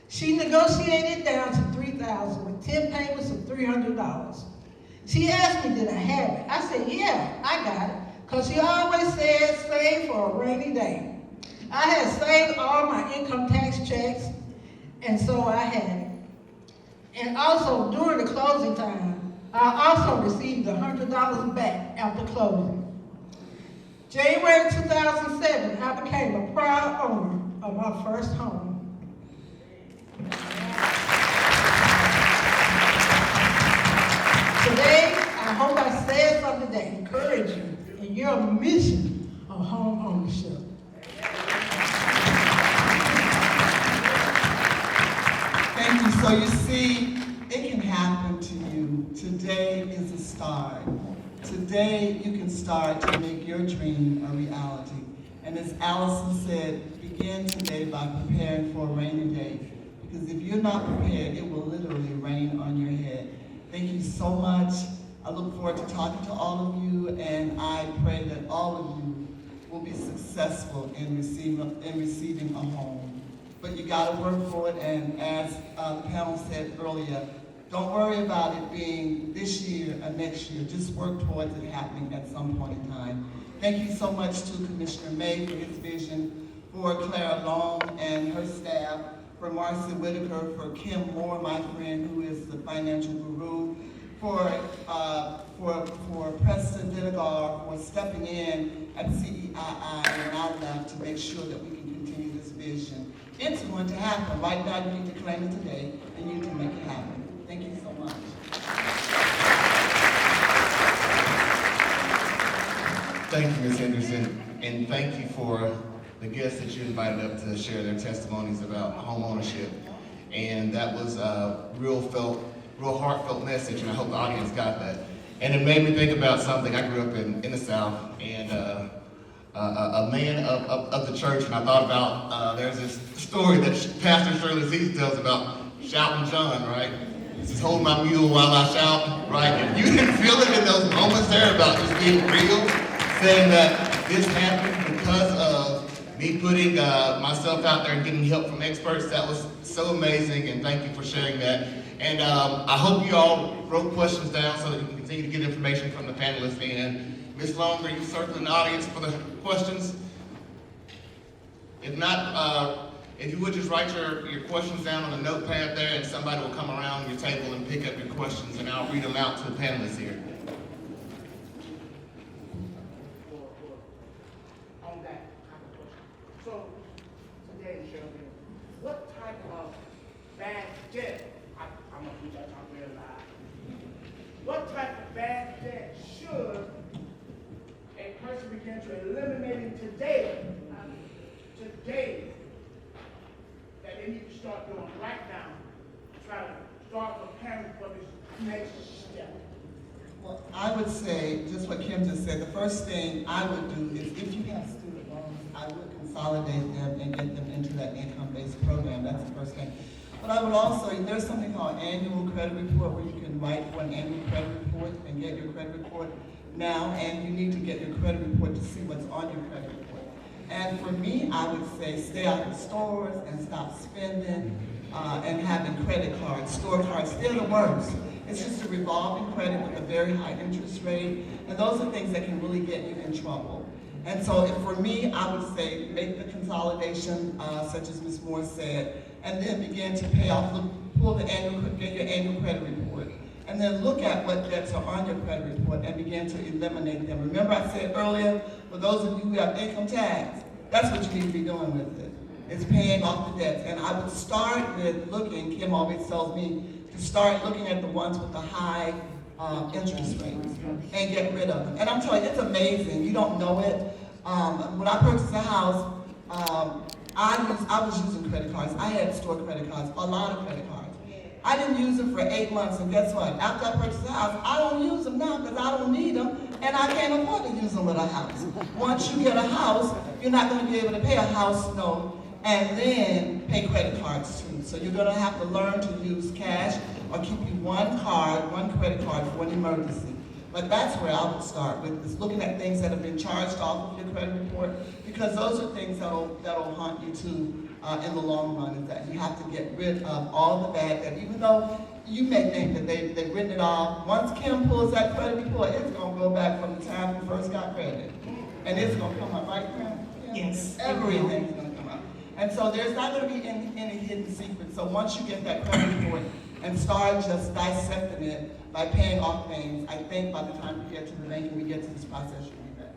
She negotiated down to $3,000 with 10 payments of $300. She asked me, did I have it? I said, yeah, I got it. Because she always said, save for a rainy day. I had saved all my income tax checks, and so I had it. And also, during the closing time, I also received $100 back after closing. January 2007, I became a proud owner of my first home. Today, I hope I said something that encouraged you in your mission of home ownership. Thank you. So you see, it can happen to you. Today is a start. Today you can start to make your dream a reality. And as Allison said, begin today by preparing for a rainy day. Because if you're not prepared, it will literally rain on your head. Thank you so much. I look forward to talking to all of you, and I pray that all of you will be successful in receiving a home. But you gotta work for it, and as the panel said earlier, don't worry about it being this year or next year. Just work towards it happening at some point in time. Thank you so much to Commissioner May for his vision, for Clara Long and her staff, for Marcy Whitaker, for Kim Moore, my friend, who is the financial guru, for Preston Dinegar for stepping in at CEII and our left to make sure that we can continue this vision. It's going to happen. Right now, you need to claim it today, and you can make it happen. Thank you so much. Thank you, Ms. Henderson, and thank you for the guests that you invited up to share their testimonies about home ownership. And that was a real heartfelt message, and I hope the audience got that. And it made me think about something. I grew up in the South, and a man of the church, and I thought about, there's this story that Pastor Shirley Zeese tells about Shouting John, right? He says, hold my mule while I shout, right? If you didn't feel it in those moments there about just being real, saying that this happened because of me putting myself out there and getting help from experts, that was so amazing, and thank you for sharing that. And I hope you all wrote questions down so that you can continue to get information from the panelists. And Ms. Long, are you circling the audience for the questions? If not, if you would just write your questions down on a notepad there, and somebody will come around your table and pick up your questions, and I'll read them out to the panelists here. On that kind of question. So, today, Shirley, what type of bad debt, I'm going to put that on real live, what type of bad debt should a person begin to eliminate today, that they need to start doing right now, try to start preparing for this next step? Well, I would say, just what Kim just said, the first thing I would do is if you have student loans, I would consolidate them and get them into that income-based program. That's the first thing. But I would also, there's something called annual credit report where you can write for an annual credit report and get your credit report now, and you need to get your credit report to see what's on your credit report. And for me, I would say stay out of stores and stop spending and having credit cards. Store cards, they're the worst. It's just a revolving credit with a very high interest rate, and those are things that can really get you in trouble. And so if for me, I would say make the consolidation, such as Ms. Moore said, and then begin to pay off, pull the get your annual credit report, and then look at what debts are on your credit report and begin to eliminate them. Remember I said earlier, for those of you who have income tax, that's what you need to be doing with it. It's paying off the debts. And I would start with looking, Kim always tells me, to start looking at the ones with the high interest rates and get rid of them. And I'm telling you, it's amazing. You don't know it. When I purchased a house, I was using credit cards. I had store credit cards, a lot of credit cards. I didn't use them for 8 months, and guess what? After I purchased the house, I don't use them now because I don't need them, and I can't afford to use them with a house. Once you get a house, you're not going to be able to pay a house note and then pay credit cards too. So you're going to have to learn to use cash or keep you one credit card for an emergency. But that's where I would start with, is looking at things that have been charged off of your credit report, because those are things that'll haunt you too in the long run, is that you have to get rid of all the bad debt. Even though you may think that they've written it off, once Kim pulls that credit report, it's going to go back from the time you first got credit. And it's going to come up, right, Kim? Yes. Everything's going to come up. And so there's not going to be any hidden secrets. So once you get that credit report and start just dissecting it by paying off things, I think by the time we get to the bank and we get to this process, you'll be back.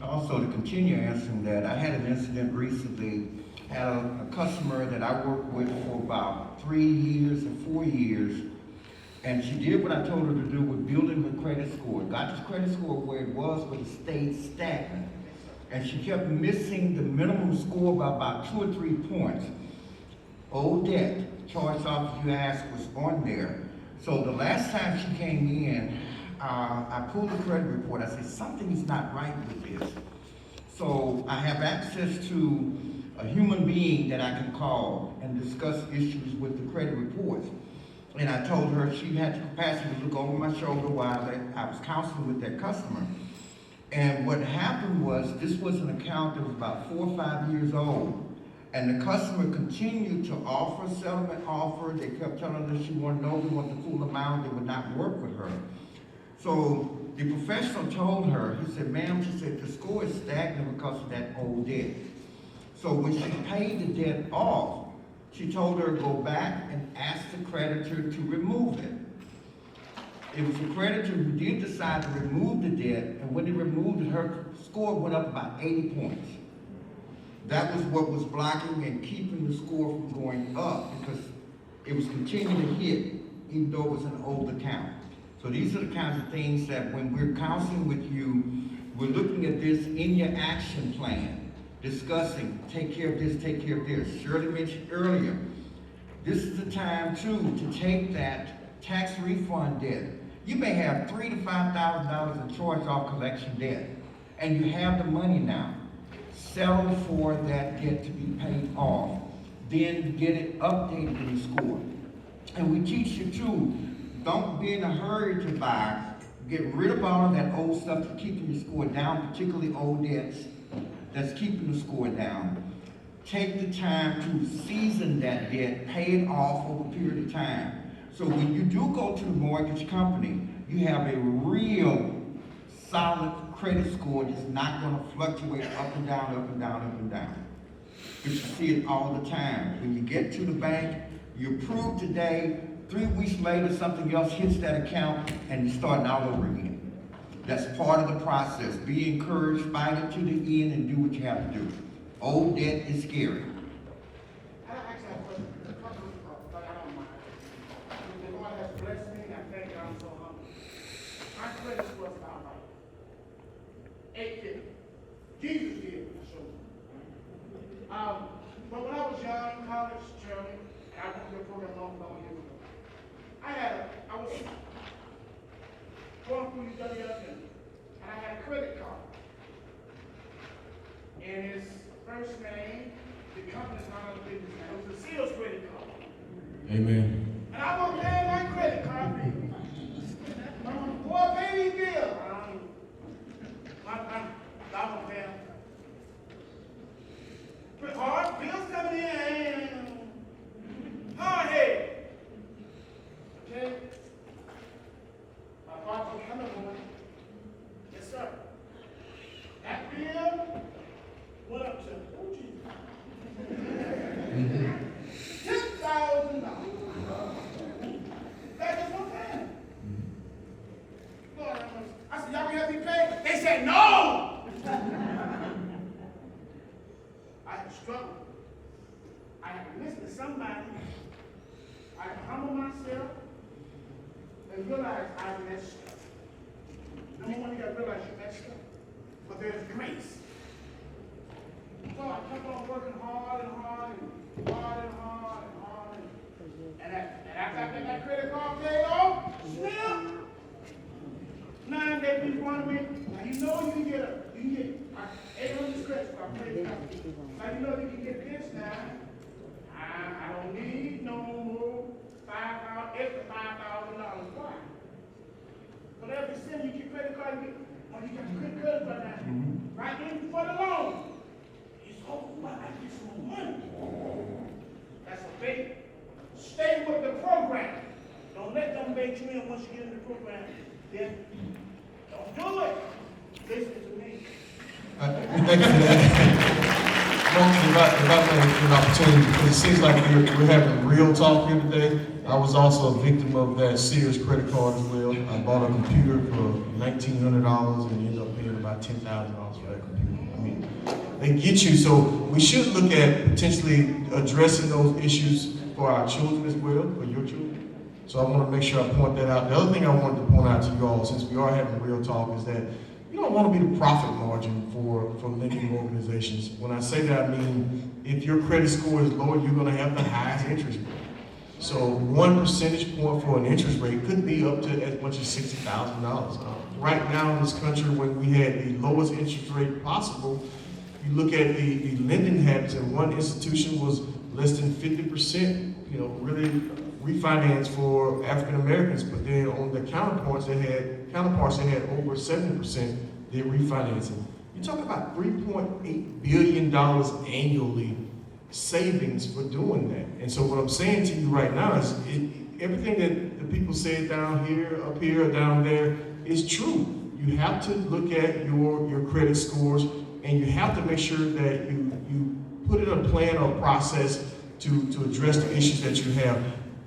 Also, to continue answering that, I had an incident recently. I had a customer that I worked with for about 3 years or 4 years, and she did what I told her to do with building her credit score. Got this credit score where it was, but it stayed stagnant. And she kept missing the minimum score by about 2 or 3 points. Old debt, charged off if you ask, was on there. So the last time she came in, I pulled the credit report. I said, something is not right with this. So I have access to a human being that I can call and discuss issues with the credit reports. And I told her she had the capacity to look over my shoulder while I was counseling with that customer. And what happened was, this was an account that was about 4 or 5 years old. And the customer continued to offer a settlement offer. They kept telling her she wanted to know, we want the full amount. They would not work with her. So the professional told her, he said, ma'am, she said, the score is stagnant because of that old debt. So when she paid the debt off, she told her to go back and ask the creditor to remove it. It was the creditor who did decide to remove the debt, and when they removed it, her score went up about 80 points. That was what was blocking and keeping the score from going up, because it was continuing to hit, even though it was an old account. So these are the kinds of things that when we're counseling with you, we're looking at this in your action plan, discussing, take care of this, take care of this. Shirley mentioned earlier, this is the time too to take that tax refund debt. You may have $3,000 to $5,000 in charge-off collection debt, and you have the money now. Settle for that debt to be paid off. Then get it updated in the score. And we teach you too, don't be in a hurry to buy. Get rid of all of that old stuff to keeping your score down, particularly old debts that's keeping the score down. Take the time to season that debt, pay it off over a period of time. So when you do go to the mortgage company, you have a real solid credit score that's not going to fluctuate up and down, up and down, up and down. But you see it all the time. When you get to the bank, you approve today, 3 weeks later something else hits that account and you're starting all over again. That's part of the process. Be encouraged, fight it to the end, and do what you have to do. Old debt is scary. I actually have a question, but I don't mind. The Lord has blessed me, and I thank you, I'm so humble. My credit score is about right. 850. Jesus did, I showed you. But when I was young, in college, Shirley, and I went to a program long years ago, I was going through UWF, and I had a credit card. And his first name, the company's not on the business name. It was a Sears credit card. Amen. And I won't pay my credit card bill. Boy, pay these bills. I won't pay them. But hard bills coming in. Hard head. Okay? $10,000. That's just one family. Lord, I said, y'all can help me pay? They said, no! I had to struggle. I had to listen to somebody. I had to humble myself and realize I messed up. Number one, you gotta realize you messed up. But there's grace. So I kept on working hard and hard and hard and hard and hard. And after I got that credit card paid off, snap! 9 days before me. Now you know you can get 800 credit card paid off. Now you know you can get this now. I don't need no more extra $5,000. Why? But every cent you get credit card, you got your credit card now. Right in for the loan. It's over, but I get some more money. That's a bait. Stay with the program. Don't let them bait you in once you get in the program. Then don't do it. Listen to me. Thank you for that. If I may get an opportunity, because it seems like we're having real talk here today. I was also a victim of that Sears credit card as well. I bought a computer for $1,900 and ended up paying about $10,000 for that computer. I mean, they get you. So we should look at potentially addressing those issues for our children as well, for your children. So I want to make sure I point that out. The other thing I wanted to point out to you all, since we are having real talk, is that you don't want to be the profit margin for lending organizations. When I say that, I mean, if your credit score is low, you're going to have the highest interest rate. So 1 percentage point for an interest rate could be up to as much as $60,000. Right now in this country, when we had the lowest interest rate possible, you look at the lending habits, and one institution was less than 50%, really refinance for African Americans, but then on the counterparts they had over 70% did refinancing. You're talking about $3.8 billion annually savings for doing that. And so what I'm saying to you right now is everything that the people say down here, up here, down there is true. You have to look at your credit scores, and you have to make sure that you put in a plan or a process to address the issues that you have.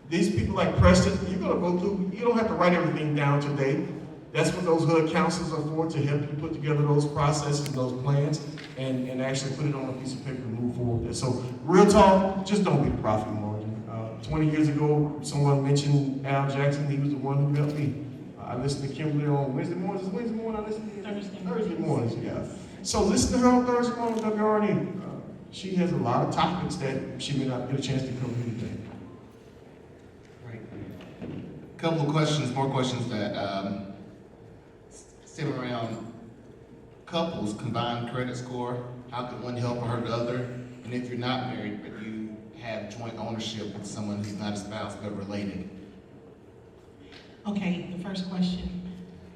These people like Preston, you're gonna go through, you don't have to write everything down today. That's what those HUD counselors are for, to help you put together those processes, those plans, and actually put it on a piece of paper and move forward. So real talk, just don't be the profit margin. 20 years ago, someone mentioned Al Jackson. He was the one who helped me. I listened to Kimberly on Wednesday mornings. Is Wednesday morning I listen to Thursday mornings, yeah. So listen to her on Thursday morning on WRNE. She has a lot of topics that she may not get a chance to cover here today. Couple of questions, more questions that stem around couples, combined credit score. How can one help or hurt the other? And if you're not married, but you have joint ownership with someone who's not a spouse but related. Okay, the first question.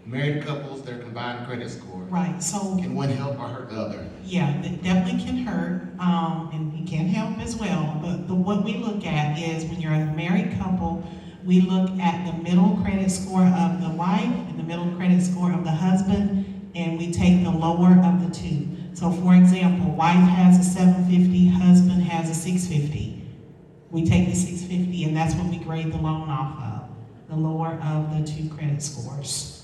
Married couples, their combined credit score. Right, so. Can one help or hurt the other? Yeah, it definitely can hurt, and it can help as well. But what we look at is when you're a married couple, we look at the middle credit score of the wife and the middle credit score of the husband, and we take the lower of the two. So for example, wife has a 750, husband has a 650. We take the 650, and that's what we grade the loan off of, the lower of the two credit scores.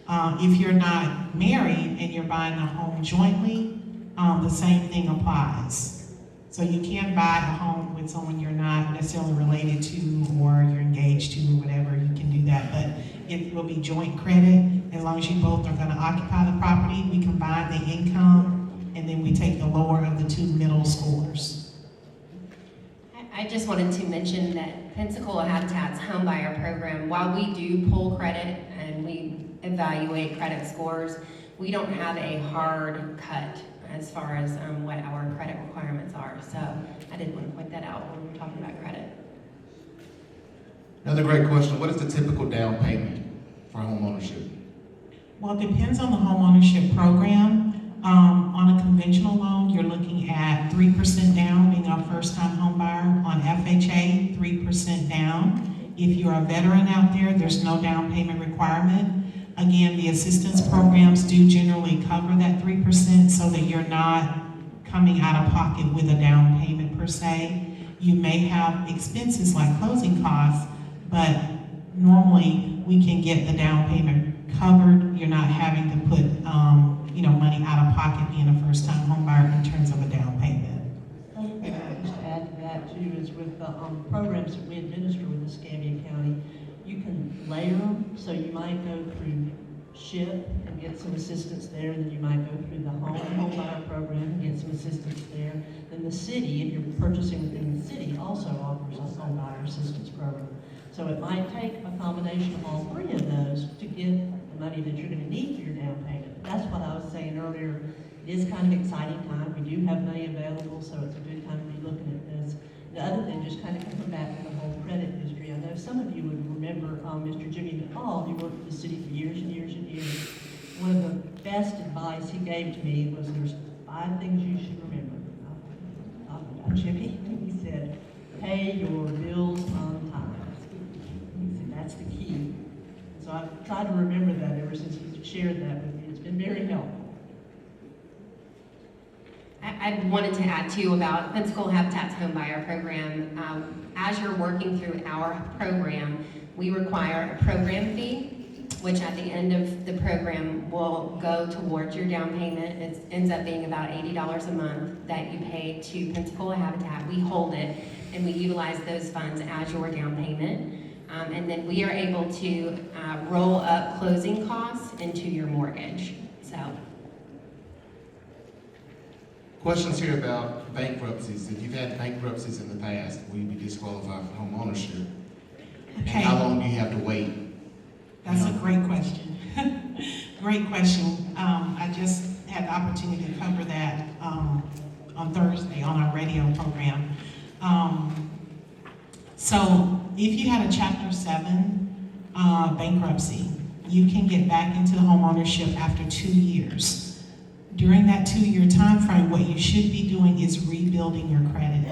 If you're not married and you're buying a home jointly, the same thing applies. So you can't buy a home with someone you're not necessarily related to or you're engaged to or whatever, you can do that, but it will be joint credit. As long as you both are gonna occupy the property, we combine the income, and then we take the lower of the two middle scores. I just wanted to mention that Pensacola Habitat's homebuyer program, while we do pull credit and we evaluate credit scores, we don't have a hard cut as far as what our credit requirements are. So I did want to point that out when we're talking about credit. Another great question. What is the typical down payment for home ownership? Well, it depends on the home ownership program. On a conventional loan, you're looking at 3% down, being a first-time home buyer. On FHA, 3% down. If you're a veteran out there, there's no down payment requirement. Again, the assistance programs do generally cover that 3% so that you're not coming out of pocket with a down payment per se. You may have expenses like closing costs, but normally we can get the down payment covered. You're not having to put, money out of pocket being a first-time home buyer in terms of a down payment. Another thing just to add to that too is with the programs that we administer with Escambia County, you can layer them, so you might go through SHIP and get some assistance there, then you might go through the home buyer program and get some assistance there. Then the city, if you're purchasing within the city, also offers a home buyer assistance program. So it might take a combination of all three of those to get the money that you're going to need for your down payment. That's what I was saying earlier. It is kind of exciting time. We do have money available, so it's a good time to be looking at this. The other thing, just kind of coming back to the whole credit history, I know some of you would remember Mr. Jimmy McCall. He worked for the city for years and years and years. One of the best advice he gave to me was there's 5 things you should remember. About Jimmy, he said, pay your bills on time. He said that's the key. So I've tried to remember that ever since he shared that with me. It's been very helpful. I wanted to add too about Pensacola Habitat's home buyer program. As you're working through our program, we require a program fee, which at the end of the program will go towards your down payment. It ends up being about $80 a month that you pay to Pensacola Habitat. We hold it and we utilize those funds as your down payment. And then we are able to roll up closing costs into your mortgage. So. Questions here about bankruptcies. If you've had bankruptcies in the past, will you be disqualified from home ownership? Okay. And how long do you have to wait? That's a great question. Great question. I just had the opportunity to cover that on Thursday on our radio program. So if you had a Chapter 7 bankruptcy, you can get back into home ownership after 2 years. During that 2-year time frame, what you should be doing is rebuilding your credit.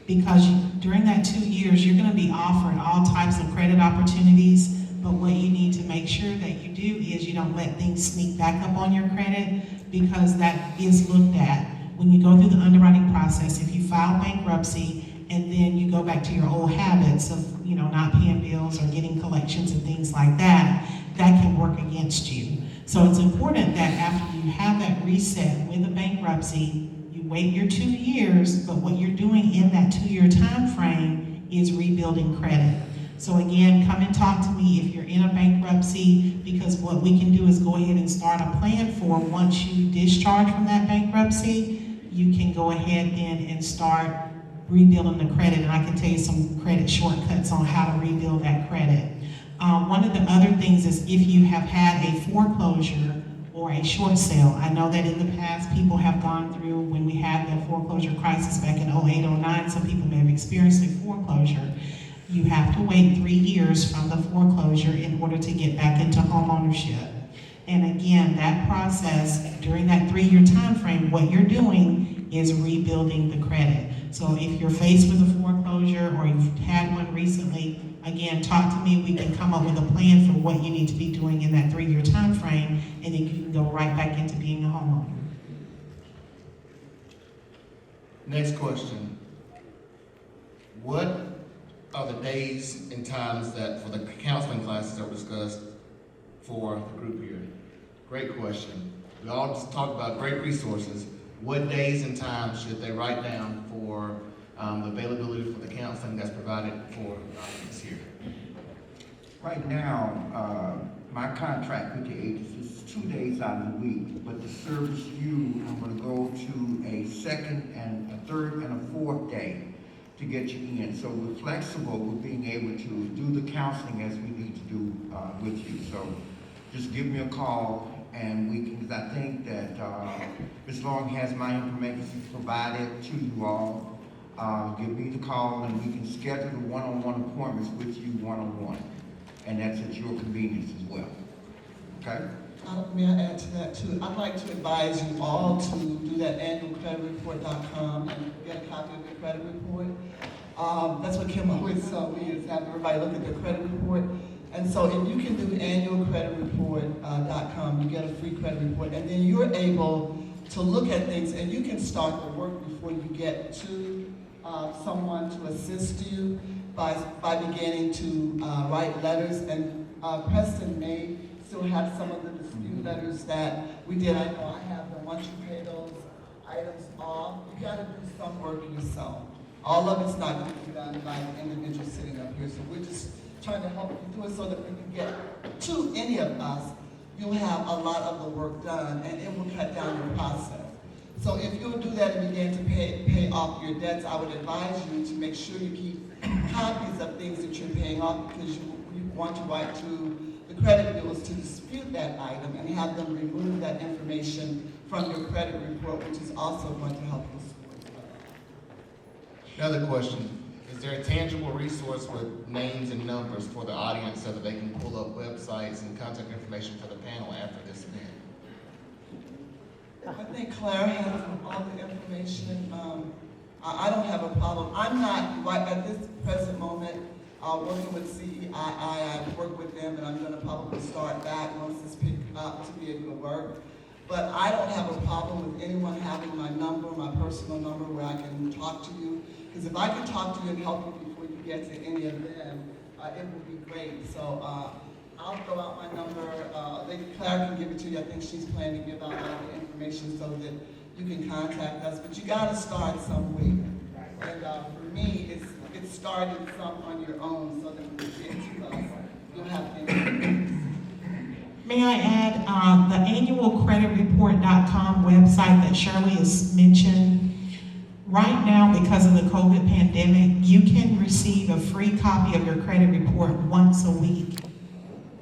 Because during that 2 years, you're going to be offered all types of credit opportunities, but what you need to make sure that you do is you don't let things sneak back up on your credit, because that is looked at. When you go through the underwriting process, if you file bankruptcy and then you go back to your old habits of not paying bills or getting collections and things like that, that can work against you. So it's important that after you have that reset with a bankruptcy, you wait your 2 years, but what you're doing in that 2-year time frame is rebuilding credit. So again, come and talk to me if you're in a bankruptcy, because what we can do is go ahead and start a plan for once you discharge from that bankruptcy, you can go ahead then and start rebuilding the credit. And I can tell you some credit shortcuts on how to rebuild that credit. One of the other things is if you have had a foreclosure or a short sale. I know that in the past people have gone through, when we had the foreclosure crisis back in 08, 09, some people may have experienced a foreclosure. You have to wait 3 years from the foreclosure in order to get back into home ownership. And again, that process, during that 3-year time frame, what you're doing is rebuilding the credit. So if you're faced with a foreclosure or you've had one recently, again, talk to me. We can come up with a plan for what you need to be doing in that 3-year time frame, and then you can go right back into being a homeowner. Next question. What are the days and times that for the counseling classes that were discussed for the group here? Great question. We all just talked about great resources. What days and times should they write down for the availability for the counseling that's provided for this year? Right now, my contract with the agency is 2 days out of the week, but to service you, I'm going to go to a second and a third and a fourth day to get you in. So we're flexible with being able to do the counseling as we need to do with you. So just give me a call, and we can, I think that Ms. Long has my information provided to you all. Give me the call, and we can schedule the one-on-one appointments with you one-on-one. And that's at your convenience as well. Okay? May I add to that too? I'd like to advise you all to do that annualcreditreport.com and get a copy of the credit report. That's what Kim always told me, is have everybody look at the credit report. And so if you can do annualcreditreport.com, you get a free credit report, and then you're able to look at things and you can start the work before you get to someone to assist you by beginning to write letters. And Preston may still have some of the dispute letters that we did. I know I have them. Once you pay those items off, you gotta do some work yourself. All of it's not gonna be done by the individual sitting up here. So we're just trying to help you do it so that when you get to any of us, you'll have a lot of the work done and it will cut down your process. So if you'll do that and begin to pay off your debts, I would advise you to make sure you keep copies of things that you're paying off, because you want to write to the credit bureaus to dispute that item and have them remove that information from your credit report, which is also going to help you score as well. Another question. Is there a tangible resource with names and numbers for the audience so that they can pull up websites and contact information for the panel after this event? I think Claire has all the information. I don't have a problem. I'm not, right at this present moment, working with CEII. I work with them, and I'm going to probably start back once this picks up to be able to work. But I don't have a problem with anyone having my number, my personal number, where I can talk to you. Because if I can talk to you and help you before you get to any of them, it would be great. So I'll throw out my number. Claire can give it to you. I think she's planning to give out all the information so that you can contact us. But you got to start somewhere. And for me, it started some on your own, so that when you get to us, you'll have things. May I add, the annual creditreport.com website that Shirley has mentioned, right now, because of the COVID pandemic, you can receive a free copy of your credit report once a week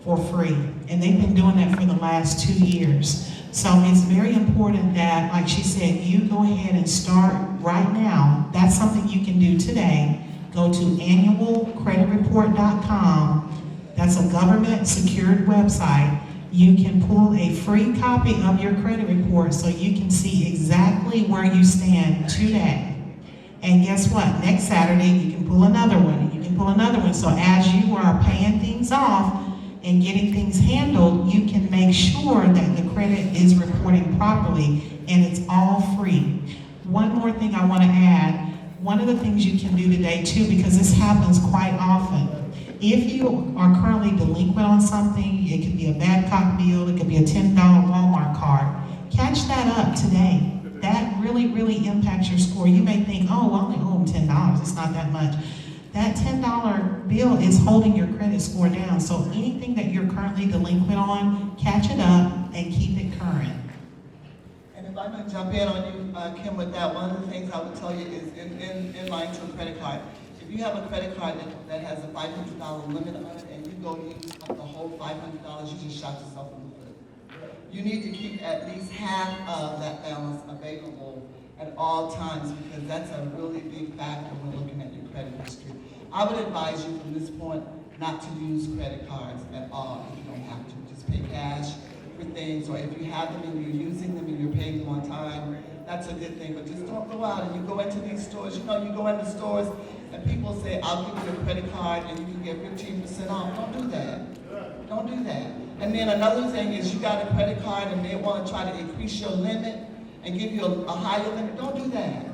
for free. And they've been doing that for the last 2 years. So it's very important that, like she said, you go ahead and start right now. That's something you can do today. Go to annualcreditreport.com. That's a government secured website. You can pull a free copy of your credit report so you can see exactly where you stand today. And guess what? Next Saturday, you can pull another one, and you can pull another one. So as you are paying things off and getting things handled, you can make sure that the credit is reporting properly, and it's all free. One more thing I want to add. One of the things you can do today, too, because this happens quite often, if you are currently delinquent on something, it could be a Badcock bill, it could be a $10 Walmart card, catch that up today. That really, really impacts your score. You may think, oh, I only owe them $10, it's not that much. That $10 bill is holding your credit score down. So anything that you're currently delinquent on, catch it up and keep it current. And if I can jump in on you, Kim, with that, one of the things I would tell you is in line to a credit card. If you have a credit card that has a $500 limit on it and you go use up the whole $500, you just shot yourself in the foot. You need to keep at least half of that balance available at all times, because that's a really big factor when looking at your credit history. I would advise you from this point not to use credit cards at all if you don't have to. Just pay cash for things, or if you have them and you're using them and you're paying them on time, that's a good thing. But just don't go out and you go into these stores. You know, you go into stores and people say, I'll give you a credit card and you can get 15% off. Don't do that. Don't do that. And then another thing is, you got a credit card and they want to try to increase your limit and give you a higher limit. Don't do that.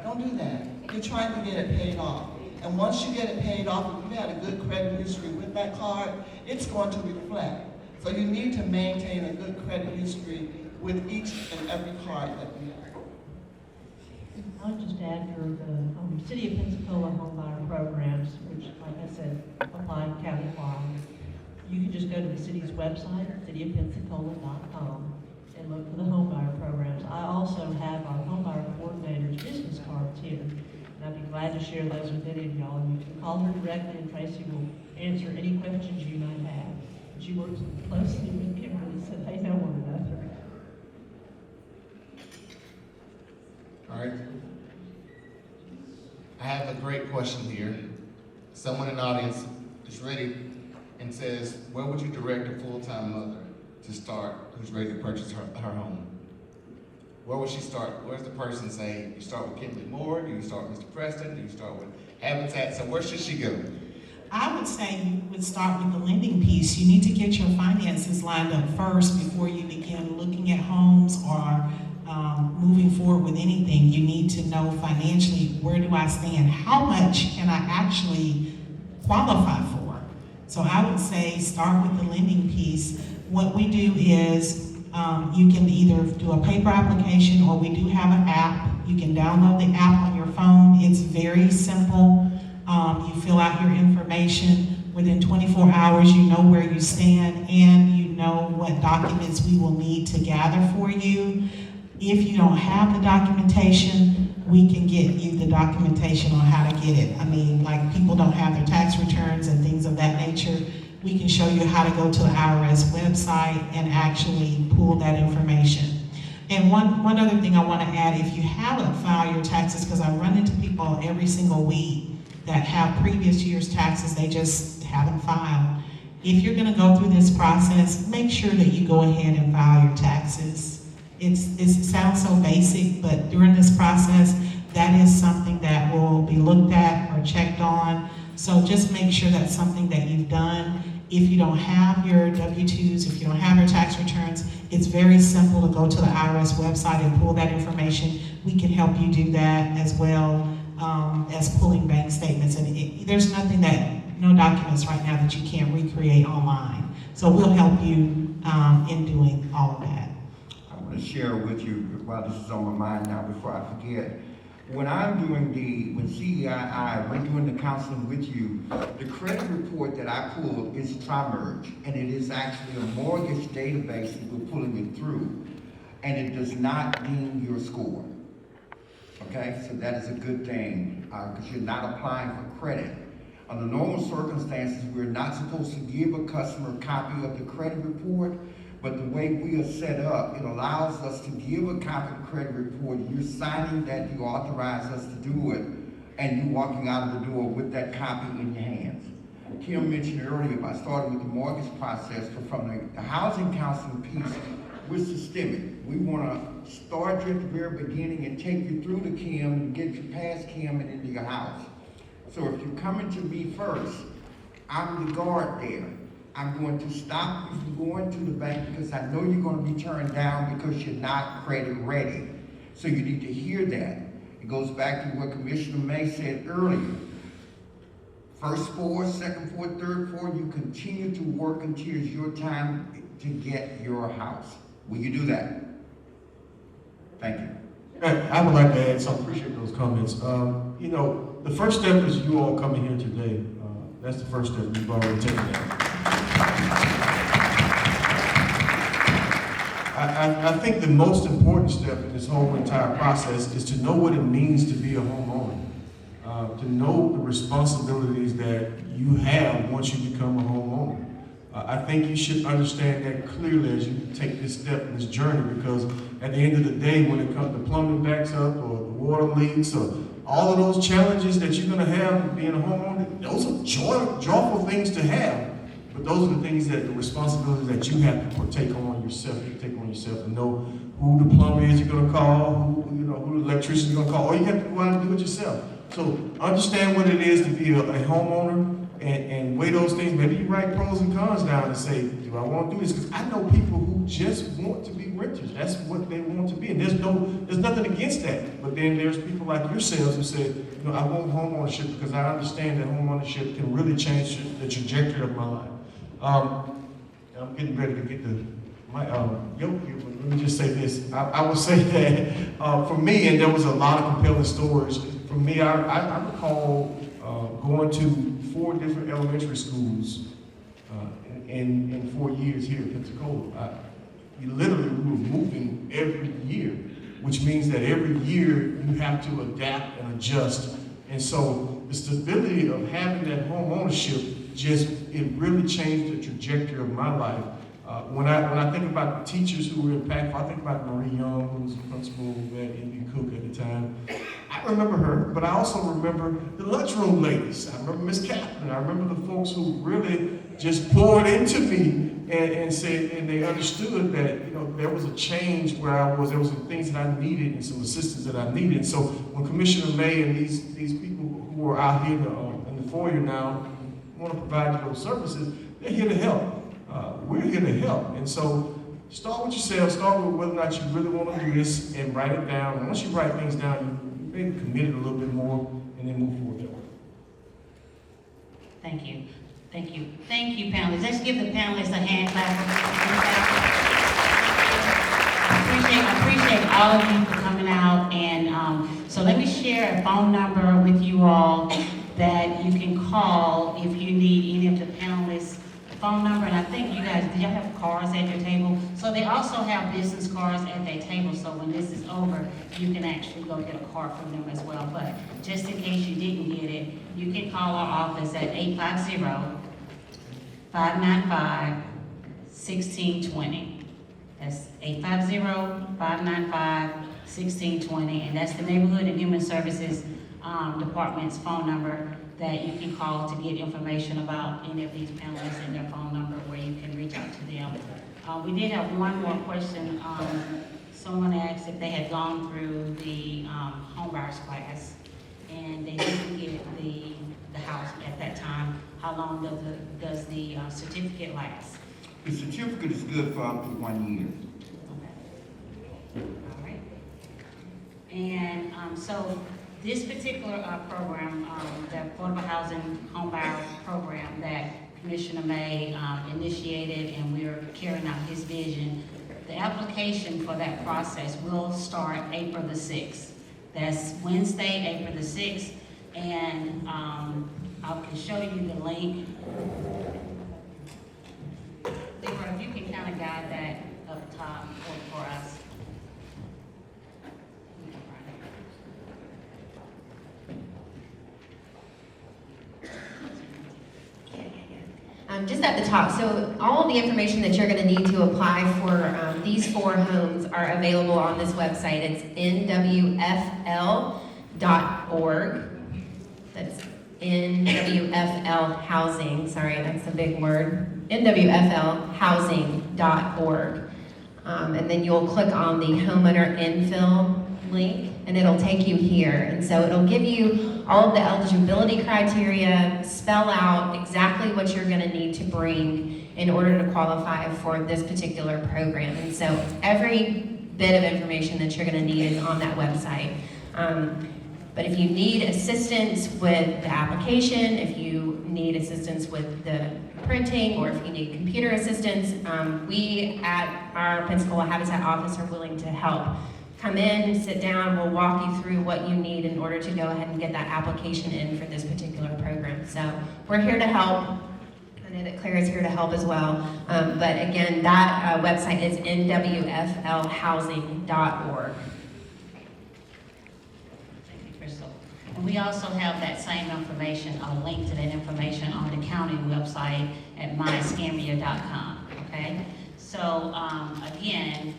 Don't do that. You're trying to get it paid off. And once you get it paid off, if you had a good credit history with that card, it's going to reflect. So you need to maintain a good credit history with each and every card that you have. I'll just add for the City of Pensacola homebuyer programs, which, like I said, apply countywide. You can just go to the city's website, cityofpensacola.com, and look for the homebuyer programs. I also have our homebuyer coordinator's business cards here, and I'd be glad to share those with any of y'all. You can call her directly, and Tracy will answer any questions you might have. She works closely with Kimberly, so they know one another. All right. I have a great question here. Someone in the audience is ready and says, where would you direct a full-time mother to start who's ready to purchase her home? Where would she start? Where's the person say, you start with Kimberly Moore? Do you start with Mr. Preston? Do you start with Habitat? So where should she go? I would say you would start with the lending piece. You need to get your finances lined up first before you begin looking at homes or moving forward with anything, you need to know financially, where do I stand? How much can I actually qualify for? So I would say start with the lending piece. What we do is you can either do a paper application, or we do have an app. You can download the app on your phone. It's very simple. You fill out your information. Within 24 hours, you know where you stand, and you know what documents we will need to gather for you. If you don't have the documentation, we can get you the documentation on how to get it. I mean, like, people don't have their tax returns and things of that nature. We can show you how to go to the IRS website and actually pull that information. And one other thing I want to add, if you haven't filed your taxes, because I run into people every single week that have previous year's taxes, they just haven't filed. If you're going to go through this process, make sure that you go ahead and file your taxes. It sounds so basic, but during this process, that is something that will be looked at or checked on. So just make sure that's something that you've done. If you don't have your W-2s, if you don't have your tax returns, it's very simple to go to the IRS website and pull that information. We can help you do that as well as pulling bank statements. And there's no documents right now that you can't recreate online. So we'll help you in doing all of that. I want to share with you, while this is on my mind now before I forget, when CEII, we're doing the counseling with you, the credit report that I pull is Tri-Merge, and it is actually a mortgage database that we're pulling it through, and it does not deem your score. Okay, so that is a good thing, because you're not applying for credit. Under normal circumstances, we're not supposed to give a customer a copy of the credit report, but the way we are set up, it allows us to give a copy of the credit report. You're signing that you authorize us to do it, and you're walking out of the door with that copy in your hands. Kim mentioned earlier about starting with the mortgage process, but from the housing counseling piece, we're systemic. We want to start you at the very beginning and take you through the KIM and get you past KIM and into your house. So if you're coming to me first, I'm the guard there. I'm going to stop you from going to the bank because I know you're going to be turned down because you're not credit ready. So you need to hear that. It goes back to what Commissioner May said earlier. First four, second four, third four, you continue to work until it's your time to get your house. Will you do that? Thank you. I would like to add something. Appreciate those comments. You know, the first step is you all coming here today. That's the first step. We've already taken that. I think the most important step in this whole entire process is to know what it means to be a homeowner. To know the responsibilities that you have once you become a homeowner. I think you should understand that clearly as you take this step in this journey, because at the end of the day, when it comes to plumbing backs up or the water leaks or all of those challenges that you're going to have being a homeowner, those are joyful things to have. But those are the things that the responsibilities that you have to take on yourself. You take on yourself and know who the plumber is you're going to call, who the electrician is going to call, or you have to go out and do it yourself. So understand what it is to be a homeowner and weigh those things. Maybe you write pros and cons down and say, do I want to do this? Because I know people who just want to be renters. That's what they want to be. And there's nothing against that. But then there's people like yourselves who say, I want homeownership because I understand that homeownership can really change the trajectory of my life. I'm getting ready to get my yoke here, but let me just say this. I would say that for me, and there was a lot of compelling stories. For me, I recall going to 4 different elementary schools in 4 years here in Pensacola. We were moving every year, which means that every year you have to adapt and adjust. And so the stability of having that home ownership it really changed the trajectory of my life. When I think about the teachers who were impactful, I think about Marie Young, who was the principal at N.B. Cook at the time. I remember her, but I also remember the lunchroom ladies. I remember Miss Kaplan. I remember the folks who really just poured into me and said, and they understood that there was a change where I was. There was some things that I needed and some assistance that I needed. And so when Commissioner May and these people who are out here in the foyer now want to provide you those services, they're here to help. We're here to help. And so start with yourself, start with whether or not you really want to do this, and write it down. And once you write things down, you maybe commit it a little bit more, and then move forward that way. Thank you. Thank you. Thank you, panelists. Let's give the panelists a hand clap. I appreciate all of you for coming out. And so let me share a phone number with you all that you can call if you need any of the panelists' phone number. And I think you guys, do y'all have cards at your table? So they also have business cards at their table. So when this is over, you can actually go get a card from them as well. But just in case you didn't get it, you can call our office at 850-595-1620. That's 850-595-1620, and that's the Neighborhood and Human Services Department's phone number that you can call to get information about any of these panelists and their phone number where you can reach out to them. We did have one more question. Someone asked if they had gone through the homebuyers class and they didn't get the house at that time. How long does the certificate last? The certificate is good for up to 1 year. Okay. All right. And so this particular program, the Affordable Housing Homebuyer Program that Commissioner May initiated, and we're carrying out his vision, the application for that process will start April the 6th. That's Wednesday, April the 6th, and I can show you the link. Deborah, if you can kind of guide that up top for us. Just at the top, so all of the information that you're going to need to apply for these 4 homes are available on this website. It's nwfl.org. That's NWFL Housing. Sorry, that's a big word. nwflhousing.org. And then you'll click on the homeowner infill link, and it'll take you here. And so it'll give you all of the eligibility criteria, spell out exactly what you're going to need to bring in order to qualify for this particular program. And so every bit of information that you're going to need is on that website. But if you need assistance with the application, if you need assistance with the printing, or if you need computer assistance, we at our Pensacola Habitat office are willing to help. Come in, sit down, we'll walk you through what you need in order to go ahead and get that application in for this particular program. So we're here to help. I know that Claire is here to help as well. But again, that website is nwflhousing.org. And we also have that same information, a link to that information on the county website at myscambia.com, okay? So, again,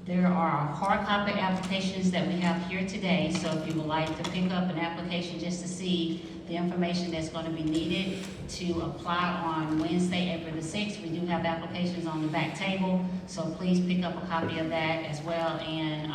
there are hard copy applications that we have here today, so if you would like to pick up an application just to see the information that's going to be needed to apply on Wednesday, April the 6th, we do have applications on the back table, so please pick up a copy of that as well. And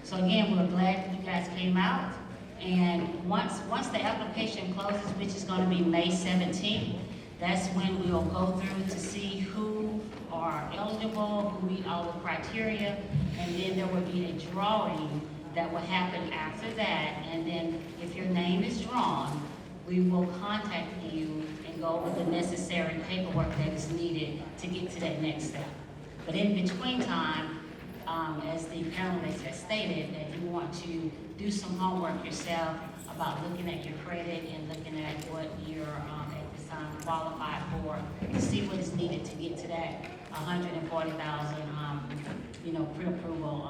so again, we're glad that you guys came out. And once the application closes, which is going to be May 17th, that's when we'll go through to see who are eligible, who meet all the criteria, and then there will be a drawing that will happen after that. And then if your name is drawn, we will contact you and go over the necessary paperwork that is needed to get to that next step. But in between time, as the panelists have stated, that you want to do some homework yourself about looking at your credit and looking at what you're at this time qualified for, to see what is needed to get to that 140,000, pre-approval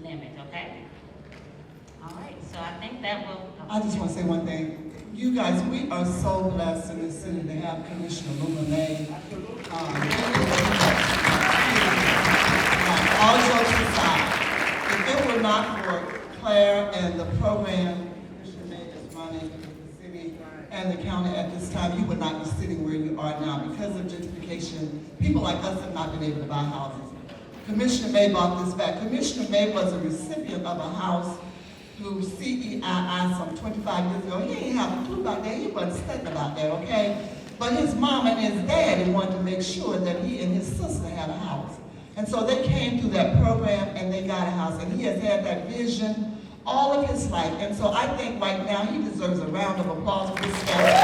limit. Okay. All right. So I think that will. I just want to say one thing. You guys, we are so blessed in this city to have Commissioner Luma May. All jokes aside, if it were not for Claire and the program Commissioner May is running the city and the county at this time, you would not be sitting where you are now. Because of gentrification, people like us have not been able to buy houses. Commissioner May brought this back. Commissioner May was a recipient of a house through CEII some 25 years ago. He ain't have a clue about that. He wasn't studying about that, okay? But his mom and his daddy wanted to make sure that he and his sister had a house. And so they came through that program and they got a house, and he has had that vision all of his life. And so I think right now he deserves a round of applause for this guy.